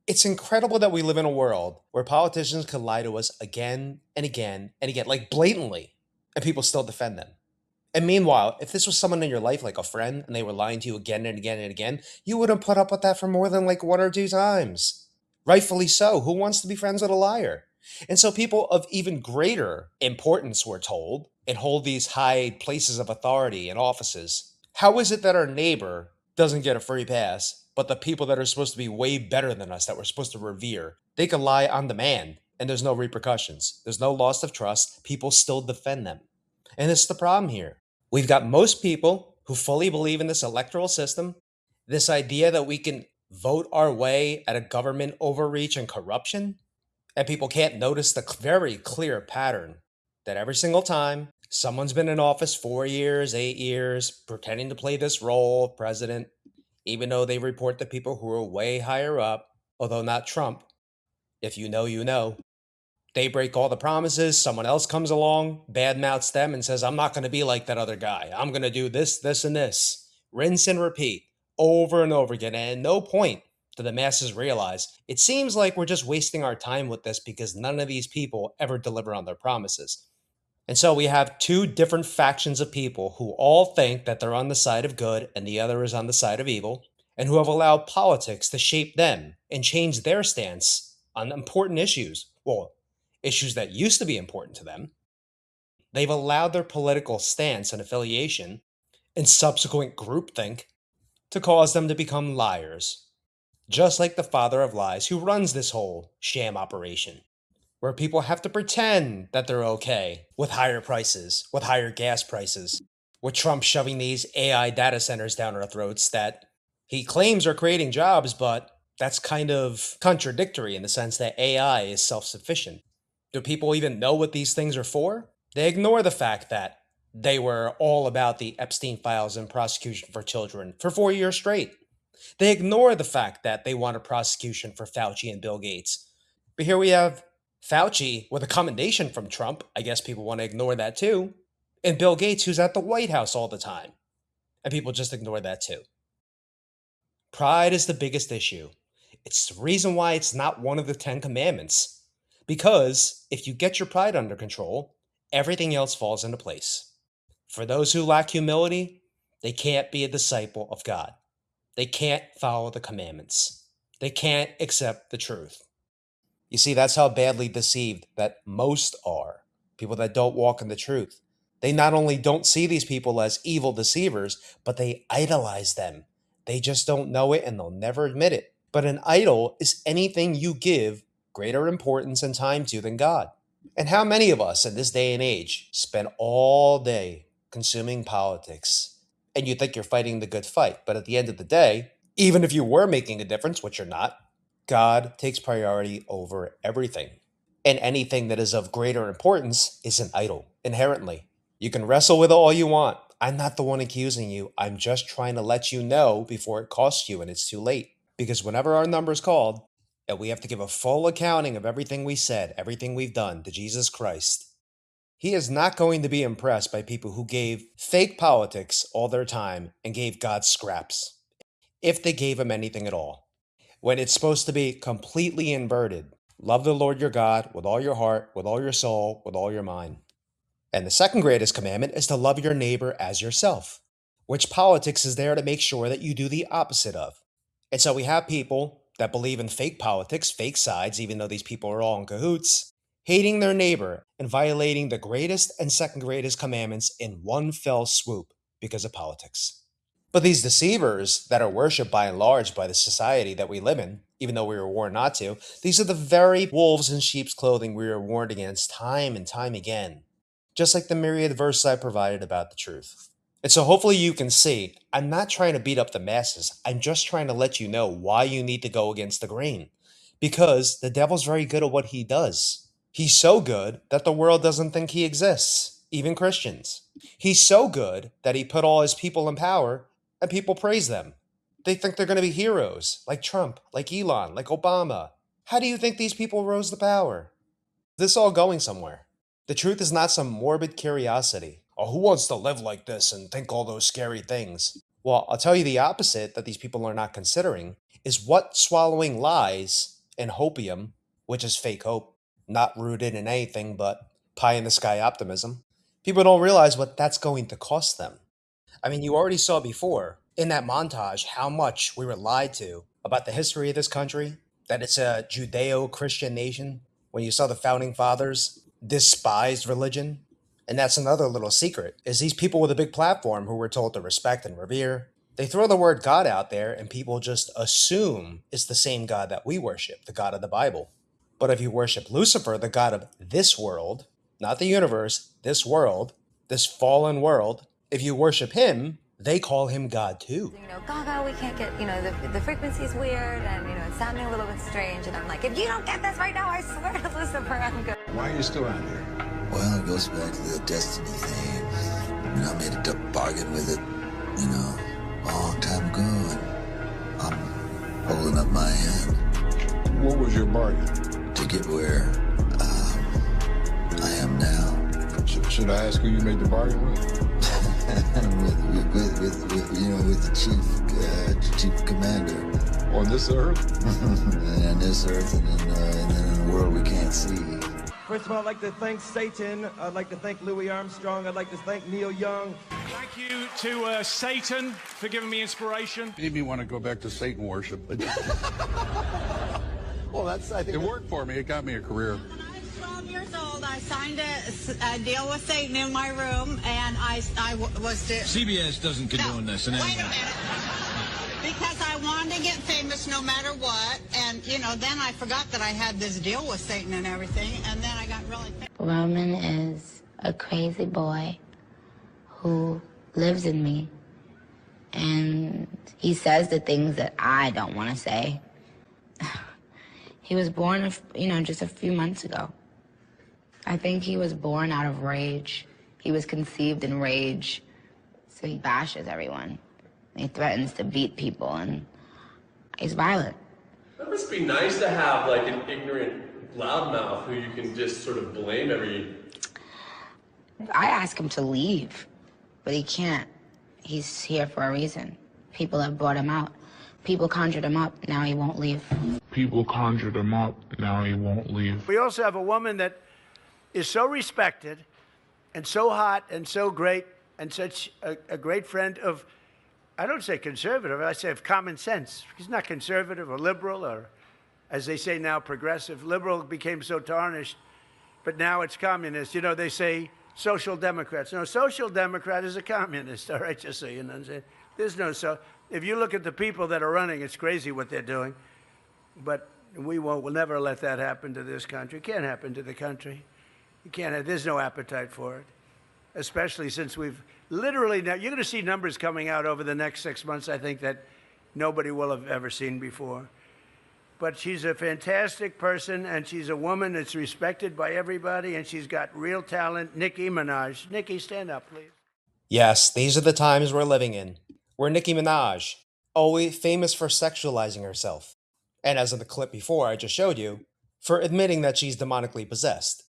It's incredible that we live in a world where politicians can lie to us again and again and again, like blatantly, and people still defend them. And meanwhile, if this was someone in your life, like a friend, and they were lying to you again and again and again, you wouldn't put up with that for more than like one or two times. Rightfully so. Who wants to be friends with a liar? And so people of even greater importance, we're told, and hold these high places of authority and offices. How is it that our neighbor doesn't get a free pass, but the people that are supposed to be way better than us, that we're supposed to revere, they can lie on demand and there's no repercussions? There's no loss of trust. People still defend them. And this is the problem here. We've got most people who fully believe in this electoral system, this idea that we can vote our way at a government overreach and corruption, and people can't notice the very clear pattern that every single time someone's been in office 4 years, 8 years, pretending to play this role of president, even though they report to people who are way higher up, although not Trump, if you know, you know. They break all the promises. Someone else comes along, badmouths them, and says, I'm not going to be like that other guy. I'm going to do this, this, and this. Rinse and repeat over and over again. And at no point do the masses realize it seems like we're just wasting our time with this because none of these people ever deliver on their promises. And so we have two different factions of people who all think that they're on the side of good and the other is on the side of evil, and who have allowed politics to shape them and change their stance on important issues. Well, issues that used to be important to them. They've allowed their political stance and affiliation and subsequent groupthink to cause them to become liars, just like the father of lies who runs this whole sham operation, where people have to pretend that they're okay with higher prices, with higher gas prices, with Trump shoving these AI data centers down our throats that he claims are creating jobs, but that's kind of contradictory in the sense that AI is self-sufficient. Do people even know what these things are for? They ignore the fact that they were all about the Epstein files and prosecution for children for 4 years straight. They ignore the fact that they want a prosecution for Fauci and Bill Gates. But here we have Fauci with a commendation from Trump. I guess people want to ignore that too. And Bill Gates, who's at the White House all the time. And people just ignore that too. Pride is the biggest issue. It's the reason why it's not one of the 10 commandments. Because if you get your pride under control, everything else falls into place. For those who lack humility, they can't be a disciple of God. They can't follow the commandments. They can't accept the truth. You see, that's how badly deceived that most are. People that don't walk in the truth. They not only don't see these people as evil deceivers, but they idolize them. They just don't know it and they'll never admit it. But an idol is anything you give greater importance and time to than God. And how many of us in this day and age spend all day consuming politics? And you think you're fighting the good fight, but at the end of the day, even if you were making a difference, which you're not, God takes priority over everything. And anything that is of greater importance is an idol, inherently. You can wrestle with it all you want. I'm not the one accusing you. I'm just trying to let you know before it costs you and it's too late. Because whenever our number's called, and we have to give a full accounting of everything we said, everything we've done to Jesus Christ, He is not going to be impressed by people who gave fake politics all their time and gave God scraps, if they gave Him anything at all. When it's supposed to be completely inverted. Love the Lord your God with all your heart, with all your soul, with all your mind. And the second greatest commandment is to love your neighbor as yourself, which politics is there to make sure that you do the opposite of. And so we have people that believe in fake politics, fake sides, even though these people are all in cahoots, hating their neighbor and violating the greatest and second greatest commandments in one fell swoop because of politics. But these deceivers that are worshipped by and large by the society that we live in, even though we were warned not to, these are the very wolves in sheep's clothing we were warned against time and time again, just like the myriad verses I provided about the truth. And so hopefully you can see, I'm not trying to beat up the masses. I'm just trying to let you know why you need to go against the grain. Because the devil's very good at what he does. He's so good that the world doesn't think he exists, even Christians. He's so good that he put all his people in power and people praise them. They think they're going to be heroes, like Trump, like Elon, like Obama. How do you think these people rose to power? This all going somewhere. The truth is not some morbid curiosity Oh, who wants to live like this and think all those scary things? Well, I'll tell you the opposite that these people are not considering is what swallowing lies and hopium, which is fake hope, not rooted in anything but pie in the sky optimism. People don't realize what that's going to cost them. I mean, you already saw before in that montage how much we were lied to about the history of this country, that it's a Judeo Christian nation, when you saw the founding fathers despised religion. And that's another little secret is these people with a big platform who we're told to respect and revere, they throw the word God out there and people just assume it's the same God that we worship, the God of the Bible. But if you worship Lucifer, the God of this world, not the universe, this world, this fallen world, if you worship him, they call him God too. Gaga, we can't get, the frequency's weird and, it's sounding a little bit strange. And I'm like, if you don't get this right now, I swear to Lucifer, I'm good. Why are you still out here? Well, it goes back to the destiny thing. I made a bargain with it, a long time ago, and I'm holding up my end. What was your bargain? To get where I am now. Should I ask who you made the bargain with? with the chief commander. On this earth? And on this earth, and then in a world we can't see. First of all, I'd like to thank Satan. I'd like to thank Louis Armstrong. I'd like to thank Neil Young. Thank you to Satan for giving me inspiration. Made me want to go back to Satan worship. Well, I think it worked for me. It got me a career. 12 years old, I signed a deal with Satan in my room, and I was to... CBS doesn't condone this. Wait a minute. Because I wanted to get famous no matter what, and, then I forgot that I had this deal with Satan and everything, and then I got really famous. Roman is a crazy boy who lives in me, and he says the things that I don't want to say. He was born, just a few months ago. I think he was born out of rage. He was conceived in rage, so he bashes everyone. He threatens to beat people, and he's violent. That must be nice to have, like, an ignorant loudmouth who you can just sort of blame every... I ask him to leave, but he can't. He's here for a reason. People have brought him out. People conjured him up, now he won't leave. People conjured him up, now he won't leave. We also have a woman that is so respected and so hot and so great and such a great friend of, I don't say conservative, I say of common sense. He's not conservative or liberal or, as they say now, progressive. Liberal became so tarnished, but now it's communist. They say social democrats. No, social democrat is a communist, all right, just so you know. There's no so. If you look at the people that are running, it's crazy what they're doing. But we'll never let that happen to this country. It can't happen to the country. You can't. There's no appetite for it, especially since we've literally now. You're going to see numbers coming out over the next 6 months, I think, that nobody will have ever seen before. But she's a fantastic person, and she's a woman that's respected by everybody, and she's got real talent. Nicki Minaj. Nicki, stand up, please. Yes, these are the times we're living in. We're Nicki Minaj, always famous for sexualizing herself. And as in the clip before I just showed you, for admitting that she's demonically possessed.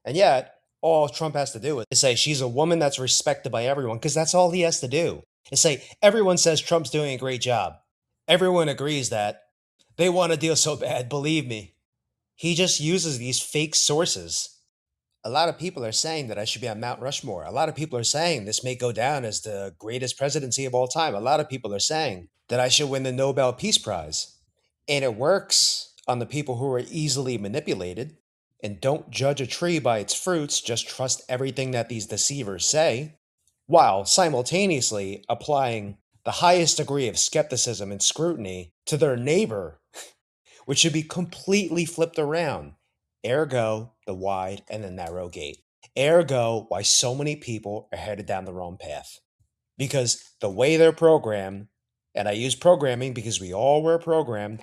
And yet, all Trump has to do is say she's a woman that's respected by everyone, because that's all he has to do. Is say, everyone says Trump's doing a great job. Everyone agrees that. They want a deal so bad, believe me. He just uses these fake sources. A lot of people are saying that I should be on Mount Rushmore. A lot of people are saying this may go down as the greatest presidency of all time. A lot of people are saying that I should win the Nobel Peace Prize. And it works on the people who are easily manipulated and don't judge a tree by its fruits, just trust everything that these deceivers say, while simultaneously applying the highest degree of skepticism and scrutiny to their neighbor, which should be completely flipped around. Ergo, the wide and the narrow gate. Ergo, why so many people are headed down the wrong path. Because the way they're programmed, and I use programming because we all were programmed,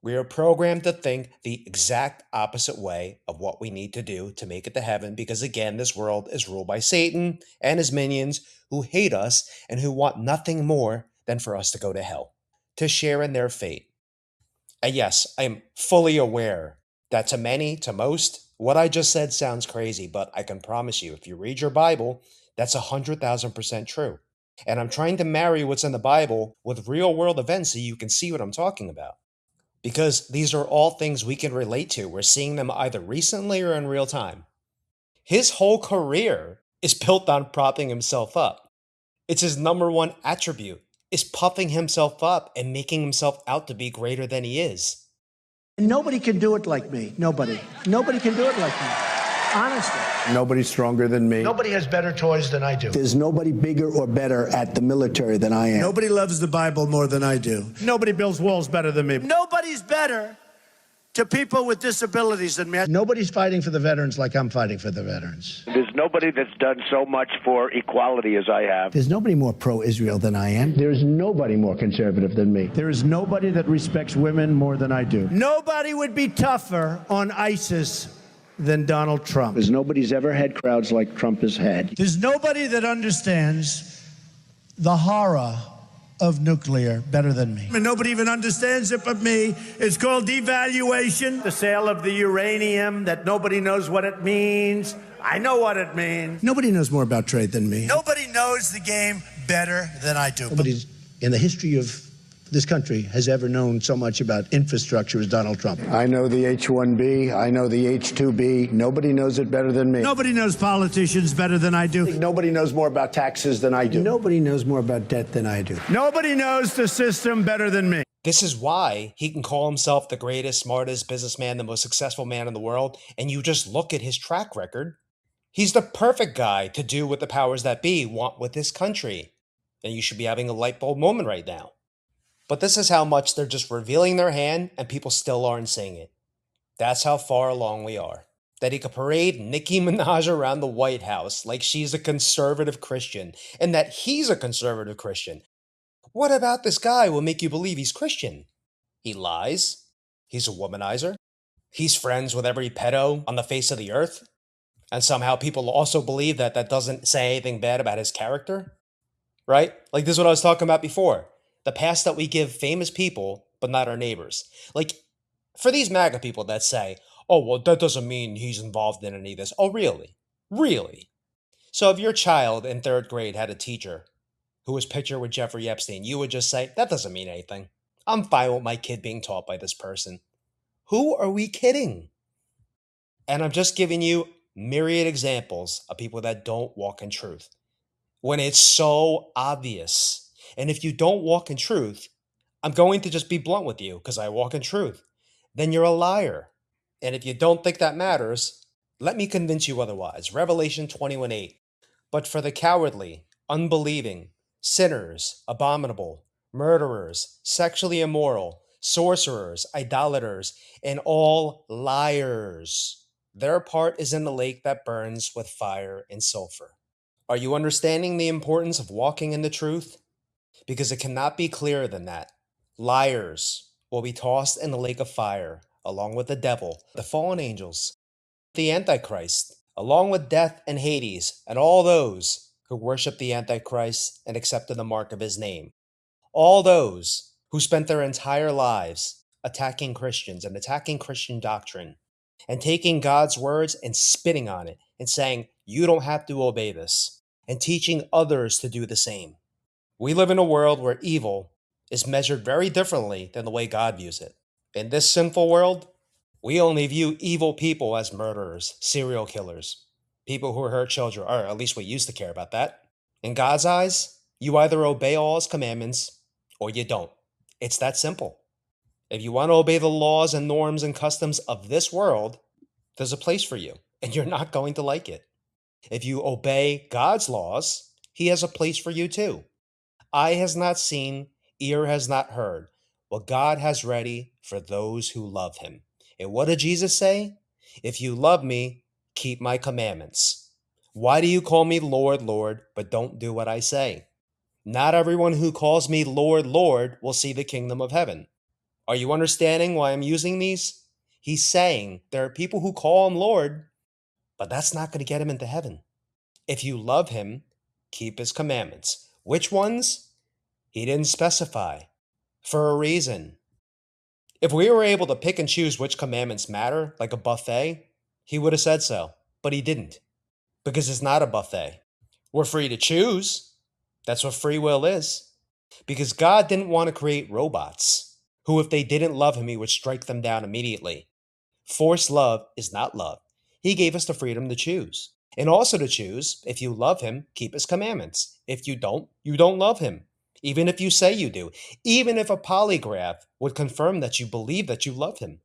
we are programmed to think the exact opposite way of what we need to do to make it to heaven, because again, this world is ruled by Satan and his minions who hate us and who want nothing more than for us to go to hell, to share in their fate. And yes, I am fully aware that to many, to most, What I just said sounds crazy, but I can promise you, if you read your Bible, that's 100,000% true. And I'm trying to marry what's in the Bible with real world events so you can see what I'm talking about. Because these are all things we can relate to. We're seeing them either recently or in real time. His whole career is built on propping himself up. It's his number one attribute, is puffing himself up and making himself out to be greater than he is. Nobody can do it like me. Nobody. Nobody can do it like me. Honestly. Nobody's stronger than me. Nobody has better toys than I do. There's nobody bigger or better at the military than I am. Nobody loves the Bible more than I do. Nobody builds walls better than me. Nobody's better to people with disabilities than me. Nobody's fighting for the veterans like I'm fighting for the veterans. There's nobody that's done so much for equality as I have. There's nobody more pro-Israel than I am. There's nobody more conservative than me. There is nobody that respects women more than I do. Nobody would be tougher on ISIS than Donald Trump. There's nobody's ever had crowds like Trump has had. There's nobody that understands the horror of nuclear better than me. And nobody even understands it but me. It's called devaluation. The sale of the uranium that nobody knows what it means. I know what it means. Nobody knows more about trade than me. Nobody knows the game better than I do. Nobody in the history of this country has ever known so much about infrastructure as Donald Trump. I know the H-1B. I know the H-2B. Nobody knows it better than me. Nobody knows politicians better than I do. Nobody knows more about taxes than I do. Nobody knows more about debt than I do. Nobody knows the system better than me. This is why he can call himself the greatest, smartest businessman, the most successful man in the world, and you just look at his track record. He's the perfect guy to do what the powers that be want with this country. And you should be having a light bulb moment right now. But this is how much they're just revealing their hand and people still aren't seeing it. That's how far along we are. That he could parade Nicki Minaj around the White House like she's a conservative Christian and that he's a conservative Christian. What about this guy will make you believe he's Christian? He lies. He's a womanizer. He's friends with every pedo on the face of the earth. And somehow people also believe that that doesn't say anything bad about his character. Right? Like this is what I was talking about before. The pass that we give famous people, but not our neighbors. Like, for these MAGA people that say, oh, well, that doesn't mean he's involved in any of this. Oh, really? Really? So if your child in 3rd grade had a teacher who was pictured with Jeffrey Epstein, you would just say, that doesn't mean anything. I'm fine with my kid being taught by this person. Who are we kidding? And I'm just giving you myriad examples of people that don't walk in truth. When it's so obvious. And if you don't walk in truth, I'm going to just be blunt with you because I walk in truth. Then you're a liar. And if you don't think that matters, let me convince you otherwise. Revelation 21:8. But for the cowardly, unbelieving, sinners, abominable, murderers, sexually immoral, sorcerers, idolaters, and all liars, their part is in the lake that burns with fire and sulfur. Are you understanding the importance of walking in the truth? Because it cannot be clearer than that. Liars will be tossed in the lake of fire, along with the devil, the fallen angels, the Antichrist, along with death and Hades, and all those who worship the Antichrist and accepted the mark of his name. All those who spent their entire lives attacking Christians and attacking Christian doctrine, and taking God's words and spitting on it, and saying, you don't have to obey this, and teaching others to do the same. We live in a world where evil is measured very differently than the way God views it. In this sinful world, we only view evil people as murderers, serial killers, people who hurt children, or at least we used to care about that. In God's eyes, you either obey all his commandments or you don't. It's that simple. If you want to obey the laws and norms and customs of this world, there's a place for you, and you're not going to like it. If you obey God's laws, he has a place for you too. Eye has not seen, ear has not heard, what God has ready for those who love him. And what did Jesus say? If you love me, keep my commandments. Why do you call me Lord, Lord, but don't do what I say? Not everyone who calls me Lord, Lord will see the kingdom of heaven. Are you understanding why I'm using these? He's saying there are people who call him Lord, but that's not going to get him into heaven. If you love him, keep his commandments. Which ones? He didn't specify. For a reason. If we were able to pick and choose which commandments matter, like a buffet, he would have said so, but he didn't, because it's not a buffet. We're free to choose. That's what free will is. Because God didn't want to create robots who, if they didn't love him, he would strike them down immediately. Forced love is not love. He gave us the freedom to choose. And also to choose, if you love him, keep his commandments. If you don't love him. Even if you say you do. Even if a polygraph would confirm that you believe that you love him.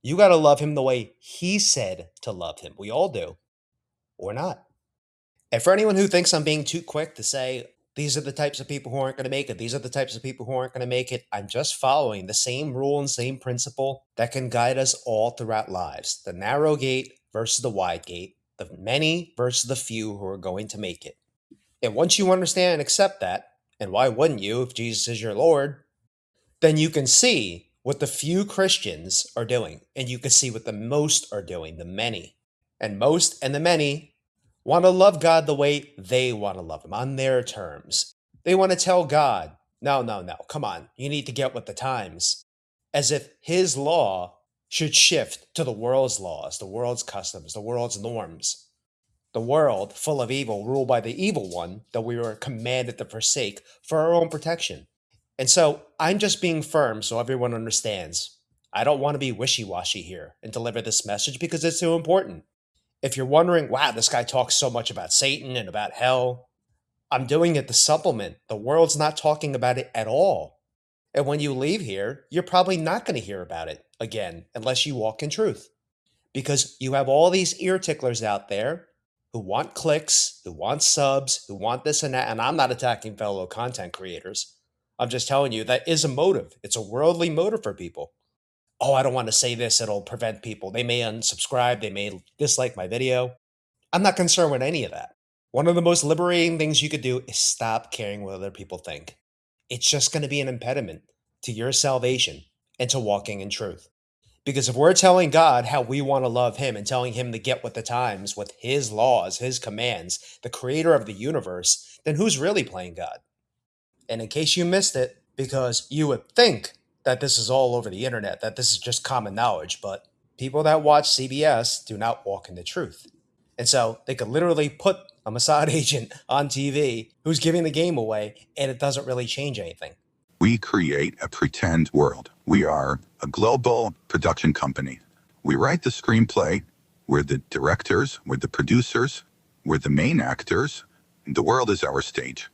You got to love him the way he said to love him. We all do. Or not. And for anyone who thinks I'm being too quick to say, these are the types of people who aren't going to make it, these are the types of people who aren't going to make it, I'm just following the same rule and same principle that can guide us all throughout lives. The narrow gate versus the wide gate, the many versus the few who are going to make it. And once you understand and accept that, and why wouldn't you if Jesus is your Lord, then you can see what the few Christians are doing, and you can see what the most are doing, the many. And most and the many want to love God the way they want to love him, on their terms. They want to tell God, no, come on, you need to get with the times. As if his law should shift to the world's laws, the world's customs, the world's norms. The world, full of evil, ruled by the evil one that we were commanded to forsake for our own protection. And so I'm just being firm so everyone understands. I don't want to be wishy-washy here and deliver this message because it's too important. If you're wondering, wow, this guy talks so much about Satan and about hell, I'm doing it to supplement. The world's not talking about it at all. And when you leave here, you're probably not going to hear about it again unless you walk in truth. Because you have all these ear ticklers out there who want clicks, who want subs, who want this and that. And I'm not attacking fellow content creators. I'm just telling you that is a motive. It's a worldly motive for people. Oh, I don't want to say this. It'll prevent people. They may unsubscribe. They may dislike my video. I'm not concerned with any of that. One of the most liberating things you could do is stop caring what other people think. It's just going to be an impediment to your salvation and to walking in truth. Because if we're telling God how we want to love him and telling him to get with the times with his laws, his commands, the creator of the universe, then who's really playing God? And in case you missed it, because you would think that this is all over the internet, that this is just common knowledge, but people that watch CBS do not walk in the truth. And so they could literally put a Mossad agent on TV who's giving the game away, and it doesn't really change anything. We create a pretend world. We are a global production company. We write the screenplay. We're the directors. We're the producers. We're the main actors. The world is our stage.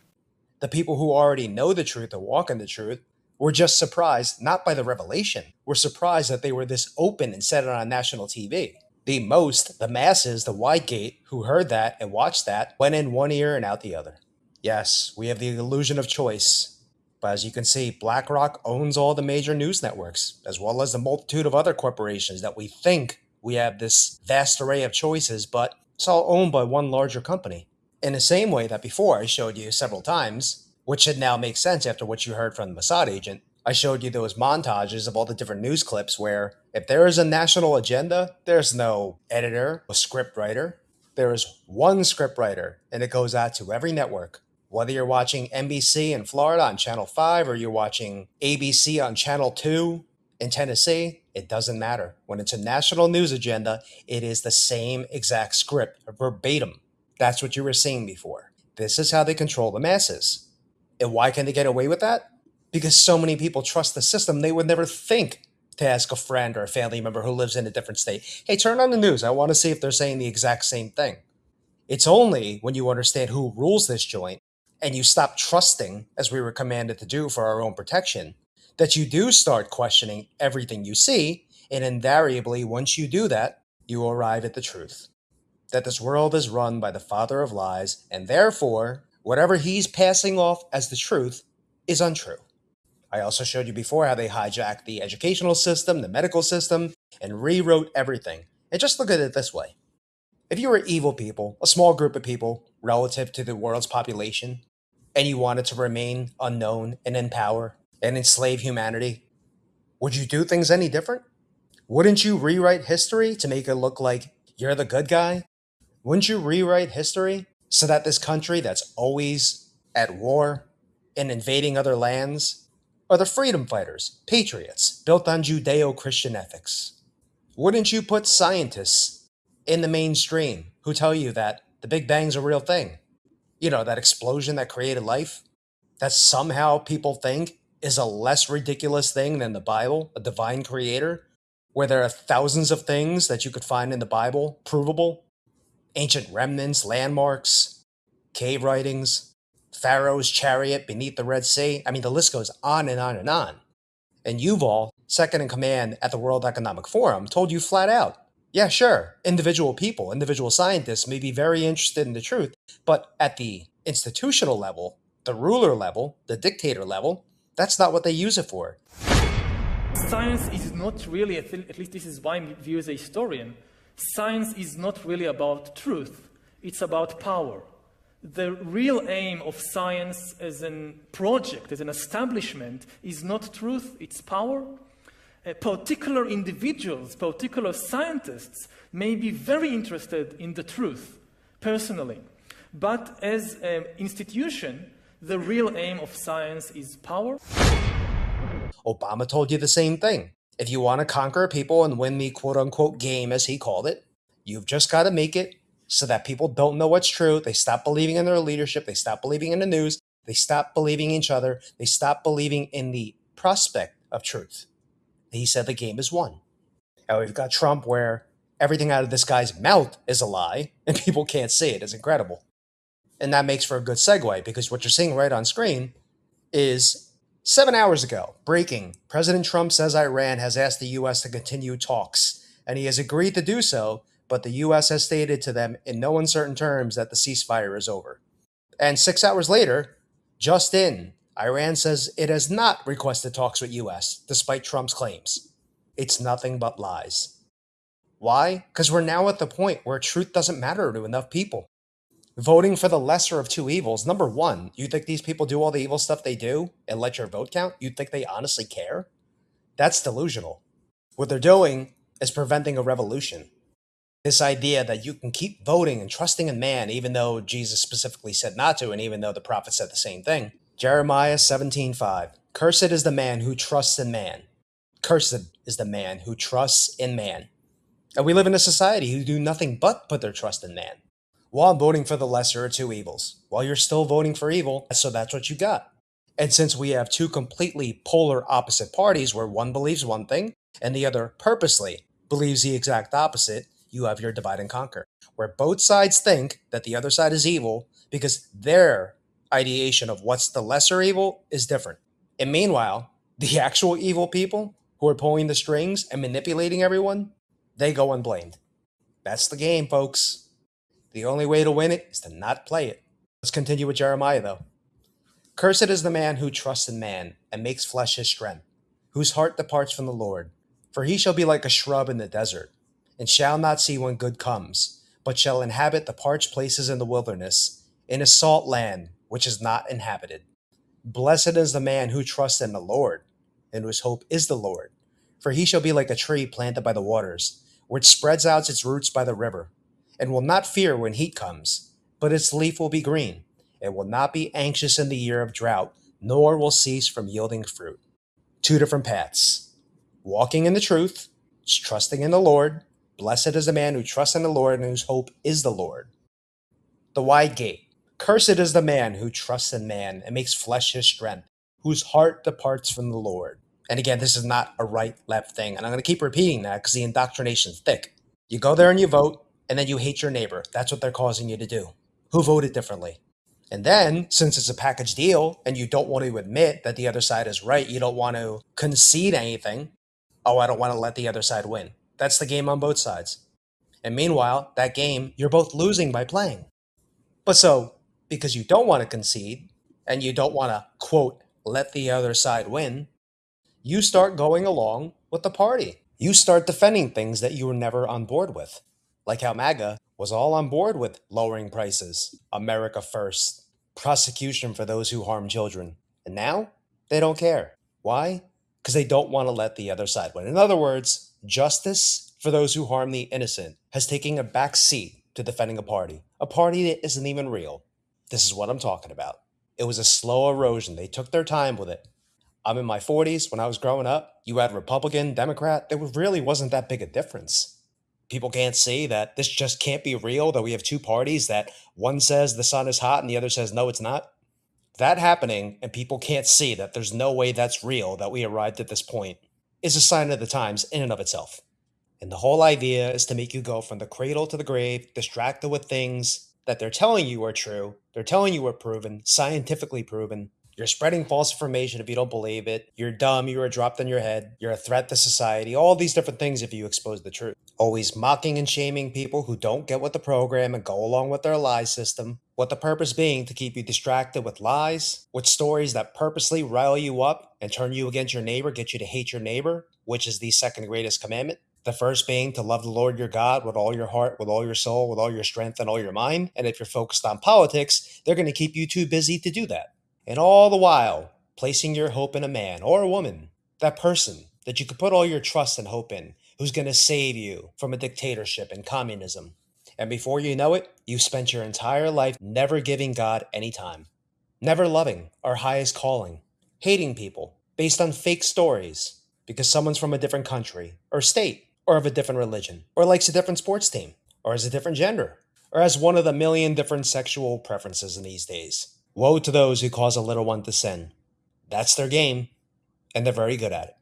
The people who already know the truth and walk in the truth were just surprised, not by the revelation. We're surprised that they were this open and said it on national TV. The masses, the wide gate, who heard that and watched that, went in one ear and out the other. Yes, we have the illusion of choice. But as you can see, BlackRock owns all the major news networks, as well as the multitude of other corporations that we think we have this vast array of choices, but it's all owned by one larger company. In the same way that before I showed you several times, which should now make sense after what you heard from the Mossad agent, I showed you those montages of all the different news clips where if there is a national agenda, there's no editor or script writer. There is one script writer, and it goes out to every network. Whether you're watching NBC in Florida on Channel 5 or you're watching ABC on Channel 2 in Tennessee, it doesn't matter. When it's a national news agenda, it is the same exact script, verbatim. That's what you were seeing before. This is how they control the masses. And why can they get away with that? Because so many people trust the system, they would never think to ask a friend or a family member who lives in a different state, hey, turn on the news. I want to see if they're saying the exact same thing. It's only when you understand who rules this joint and you stop trusting, as we were commanded to do for our own protection, that you do start questioning everything you see. And invariably, once you do that, you arrive at the truth. That this world is run by the father of lies, and therefore, whatever he's passing off as the truth is untrue. I also showed you before how they hijacked the educational system, the medical system, and rewrote everything. And just look at it this way. If you were evil people, a small group of people relative to the world's population, and you wanted to remain unknown and in power and enslave humanity, would you do things any different? Wouldn't you rewrite history to make it look like you're the good guy? Wouldn't you rewrite history so that this country that's always at war and invading other lands are the freedom fighters, patriots, built on Judeo-Christian ethics? Wouldn't you put scientists in the mainstream who tell you that the Big Bang's a real thing. You know, that explosion that created life, that somehow people think is a less ridiculous thing than the Bible, a divine creator, where there are thousands of things that you could find in the Bible, provable, ancient remnants, landmarks, cave writings, Pharaoh's chariot beneath the Red Sea. I mean, the list goes on and on and on. And Yuval, second in command at the World Economic Forum, told you flat out, yeah, sure, individual people, individual scientists may be very interested in the truth, but at the institutional level, the ruler level, the dictator level, that's not what they use it for. Science is not really, at least this is my view as a historian, science is not really about truth, it's about power. The real aim of science as a project, as an establishment, is not truth, it's power. Particular individuals, particular scientists may be very interested in the truth, personally. But as an institution, the real aim of science is power. Obama told you the same thing. If you want to conquer people and win the quote-unquote game, as he called it, you've just got to make it so that people don't know what's true. They stop believing in their leadership. They stop believing in the news. They stop believing in each other. They stop believing in the prospect of truth. He said the game is won. Now we've got Trump where everything out of this guy's mouth is a lie and people can't see it. It's incredible. And that makes for a good segue because what you're seeing right on screen is 7 hours ago, breaking, President Trump says Iran has asked the U.S. to continue talks, and he has agreed to do so, but the U.S. has stated to them in no uncertain terms that the ceasefire is over. And 6 hours later, just in, Iran says it has not requested talks with U.S., despite Trump's claims. It's nothing but lies. Why? Because we're now at the point where truth doesn't matter to enough people. Voting for the lesser of two evils. Number one, you think these people do all the evil stuff they do and let your vote count? You think they honestly care? That's delusional. What they're doing is preventing a revolution. This idea that you can keep voting and trusting in man, even though Jesus specifically said not to, and even though the prophet said the same thing. Jeremiah 17:5. Cursed is the man who trusts in man. Cursed is the man who trusts in man. And we live in a society who do nothing but put their trust in man. While I'm voting for the lesser of two evils. While you're still voting for evil, so that's what you got. And since we have two completely polar opposite parties where one believes one thing and the other purposely believes the exact opposite, you have your divide and conquer, where both sides think that the other side is evil because their ideation of what's the lesser evil is different. And meanwhile, the actual evil people who are pulling the strings and manipulating everyone, they go unblamed. That's the game, folks. The only way to win it is to not play it. Let's continue with Jeremiah, though. Cursed is the man who trusts in man and makes flesh his strength, whose heart departs from the Lord. For he shall be like a shrub in the desert, and shall not see when good comes, but shall inhabit the parched places in the wilderness, in a salt land which is not inhabited. Blessed is the man who trusts in the Lord, and whose hope is the Lord. For he shall be like a tree planted by the waters, which spreads out its roots by the river, and will not fear when heat comes, but its leaf will be green. It will not be anxious in the year of drought, nor will cease from yielding fruit. Two different paths. Walking in the truth, trusting in the Lord. Blessed is the man who trusts in the Lord and whose hope is the Lord. The wide gate. Cursed is the man who trusts in man and makes flesh his strength, whose heart departs from the Lord. And again, this is not a right-left thing. And I'm going to keep repeating that because the indoctrination's thick. You go there and you vote, and then you hate your neighbor. That's what they're causing you to do. Who voted differently? And then, since it's a package deal, and you don't want to admit that the other side is right, you don't want to concede anything, oh, I don't want to let the other side win. That's the game on both sides. And meanwhile, that game, you're both losing by playing. But so, because you don't want to concede, and you don't want to, quote, let the other side win, you start going along with the party. You start defending things that you were never on board with. Like how MAGA was all on board with lowering prices, America first, prosecution for those who harm children. And now, they don't care. Why? Because they don't want to let the other side win. In other words, justice for those who harm the innocent has taken a back seat to defending a party that isn't even real. This is what I'm talking about. It was a slow erosion. They took their time with it. I'm in my 40s. When I was growing up, you had Republican, Democrat. There really wasn't that big a difference. People can't see that this just can't be real, that we have two parties, that one says the sun is hot and the other says no, it's not. That happening and people can't see that there's no way that's real, that we arrived at this point, is a sign of the times in and of itself. And the whole idea is to make you go from the cradle to the grave, distracted with things that they're telling you are true, they're telling you are proven, scientifically proven. You're spreading false information if you don't believe it. You're dumb, you are dropped on your head, you're a threat to society, all these different things if you expose the truth. Always mocking and shaming people who don't get with the program and go along with their lie system, with the purpose being to keep you distracted with lies, with stories that purposely rile you up and turn you against your neighbor, get you to hate your neighbor, which is the second greatest commandment. The first being to love the Lord your God with all your heart, with all your soul, with all your strength, and all your mind. And if you're focused on politics, they're going to keep you too busy to do that. And all the while, placing your hope in a man or a woman, that person that you could put all your trust and hope in, who's going to save you from a dictatorship and communism. And before you know it, you spent your entire life never giving God any time, never loving our highest calling, hating people based on fake stories because someone's from a different country or state or of a different religion or likes a different sports team or has a different gender or has one of the million different sexual preferences in these days. Woe to those who cause a little one to sin. That's their game, and they're very good at it.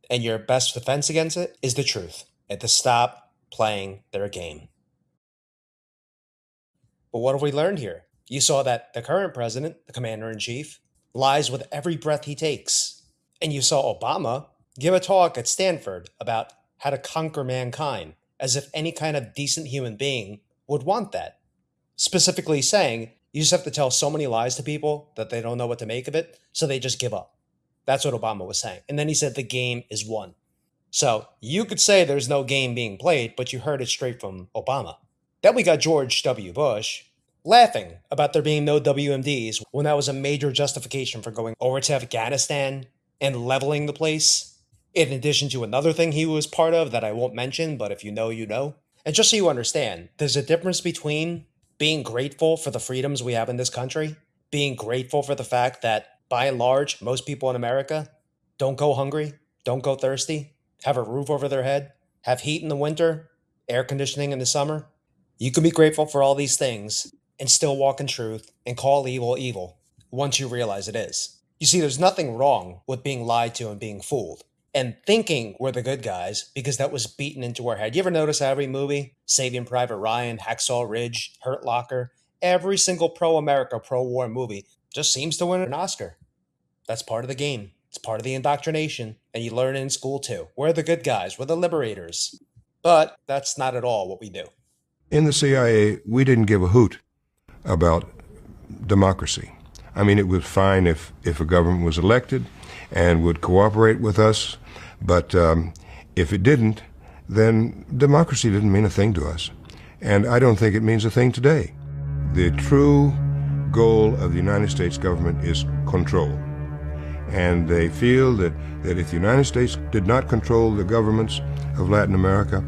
And your best defense against it is the truth, and to stop playing their game. But what have we learned here? You saw that the current president, the commander-in-chief, lies with every breath he takes. And you saw Obama give a talk at Stanford about how to conquer mankind, as if any kind of decent human being would want that. Specifically saying, you just have to tell so many lies to people that they don't know what to make of it, so they just give up. That's what Obama was saying. And then he said the game is won. So you could say there's no game being played, but you heard it straight from Obama. Then we got George W. Bush laughing about there being no WMDs when that was a major justification for going over to Afghanistan and leveling the place, in addition to another thing he was part of that I won't mention, but if you know, you know. And just so you understand, there's a difference between being grateful for the freedoms we have in this country, being grateful for the fact that, by and large, most people in America don't go hungry, don't go thirsty, have a roof over their head, have heat in the winter, air conditioning in the summer. You can be grateful for all these things and still walk in truth and call evil evil once you realize it is. You see, there's nothing wrong with being lied to and being fooled and thinking we're the good guys because that was beaten into our head. You ever notice how every movie, Saving Private Ryan, Hacksaw Ridge, Hurt Locker, every single pro-America, pro-war movie just seems to win an Oscar? That's part of the game. It's part of the indoctrination, and you learn it in school too. We're the good guys. We're the liberators. But that's not at all what we do. In the CIA, we didn't give a hoot about democracy. I mean, it was fine if a government was elected and would cooperate with us, but if it didn't, then democracy didn't mean a thing to us. And I don't think it means a thing today. The true goal of the United States government is control. And they feel that if the United States did not control the governments of Latin America,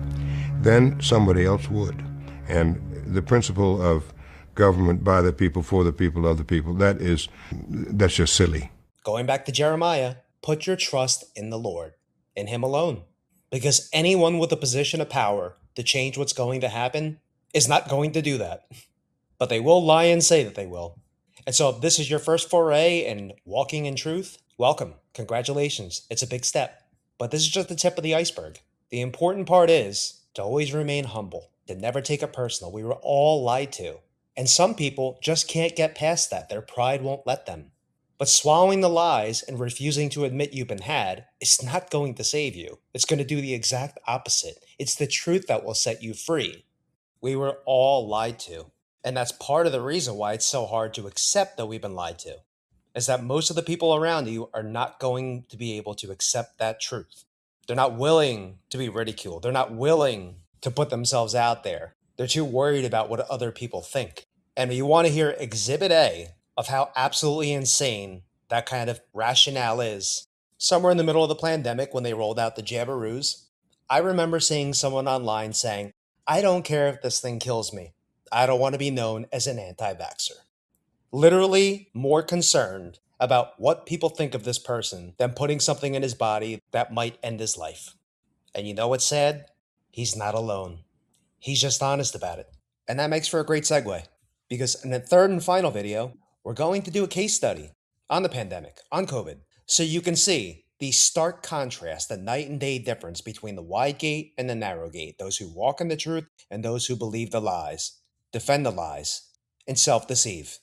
then somebody else would. And the principle of government by the people, for the people, of the people, that's just silly. Going back to Jeremiah, put your trust in the Lord, in Him alone. Because anyone with a position of power to change what's going to happen is not going to do that. But they will lie and say that they will. And so if this is your first foray in walking in truth, welcome. Congratulations. It's a big step. But this is just the tip of the iceberg. The important part is to always remain humble, to never take it personal. We were all lied to. And some people just can't get past that. Their pride won't let them. But swallowing the lies and refusing to admit you've been had is not going to save you. It's going to do the exact opposite. It's the truth that will set you free. We were all lied to. And that's part of the reason why it's so hard to accept that we've been lied to, is that most of the people around you are not going to be able to accept that truth. They're not willing to be ridiculed. They're not willing to put themselves out there. They're too worried about what other people think. And you want to hear Exhibit A of how absolutely insane that kind of rationale is. Somewhere in the middle of the pandemic, when they rolled out the jabberoos, I remember seeing someone online saying, I don't care if this thing kills me. I don't want to be known as an anti-vaxxer. Literally more concerned about what people think of this person than putting something in his body that might end his life. And you know what's sad? He's not alone. He's just honest about it. And that makes for a great segue, because in the third and final video, we're going to do a case study on the pandemic, on COVID, so you can see the stark contrast, the night and day difference between the wide gate and the narrow gate, those who walk in the truth and those who believe the lies, defend the lies, and self-deceive.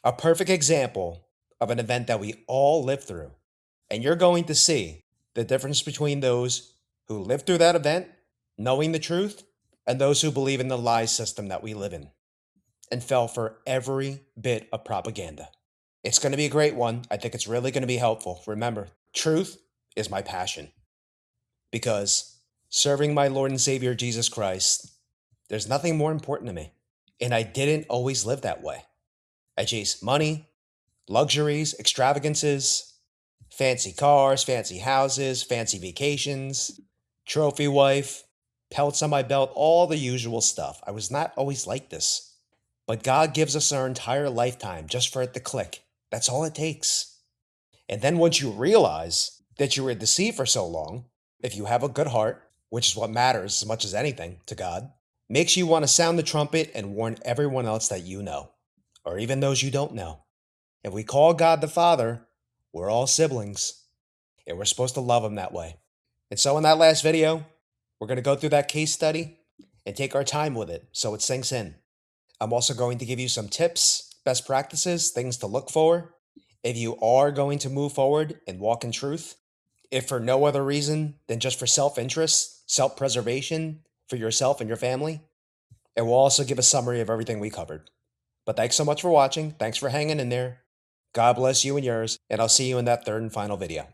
A perfect example of an event that we all lived through. And you're going to see the difference between those who lived through that event, knowing the truth, and those who believe in the lie system that we live in and fell for every bit of propaganda. It's going to be a great one. I think it's really going to be helpful. Remember, truth is my passion, because serving my Lord and Savior Jesus Christ, there's nothing more important to me. And I didn't always live that way. I chased money, luxuries, extravagances, fancy cars, fancy houses, fancy vacations, trophy wife, pelts on my belt, all the usual stuff. I was not always like this. But God gives us our entire lifetime just for it to click. That's all it takes. And then once you realize that you were deceived for so long, if you have a good heart, which is what matters as much as anything to God, makes you want to sound the trumpet and warn everyone else that you know, or even those you don't know. If we call God the Father, we're all siblings, and we're supposed to love Him that way. And so in that last video, we're going to go through that case study and take our time with it so it sinks in. I'm also going to give you some tips, best practices, things to look for if you are going to move forward and walk in truth, if for no other reason than just for self-interest, self-preservation for yourself and your family. And we'll also give a summary of everything we covered. But thanks so much for watching. Thanks for hanging in there. God bless you and yours, and I'll see you in that third and final video.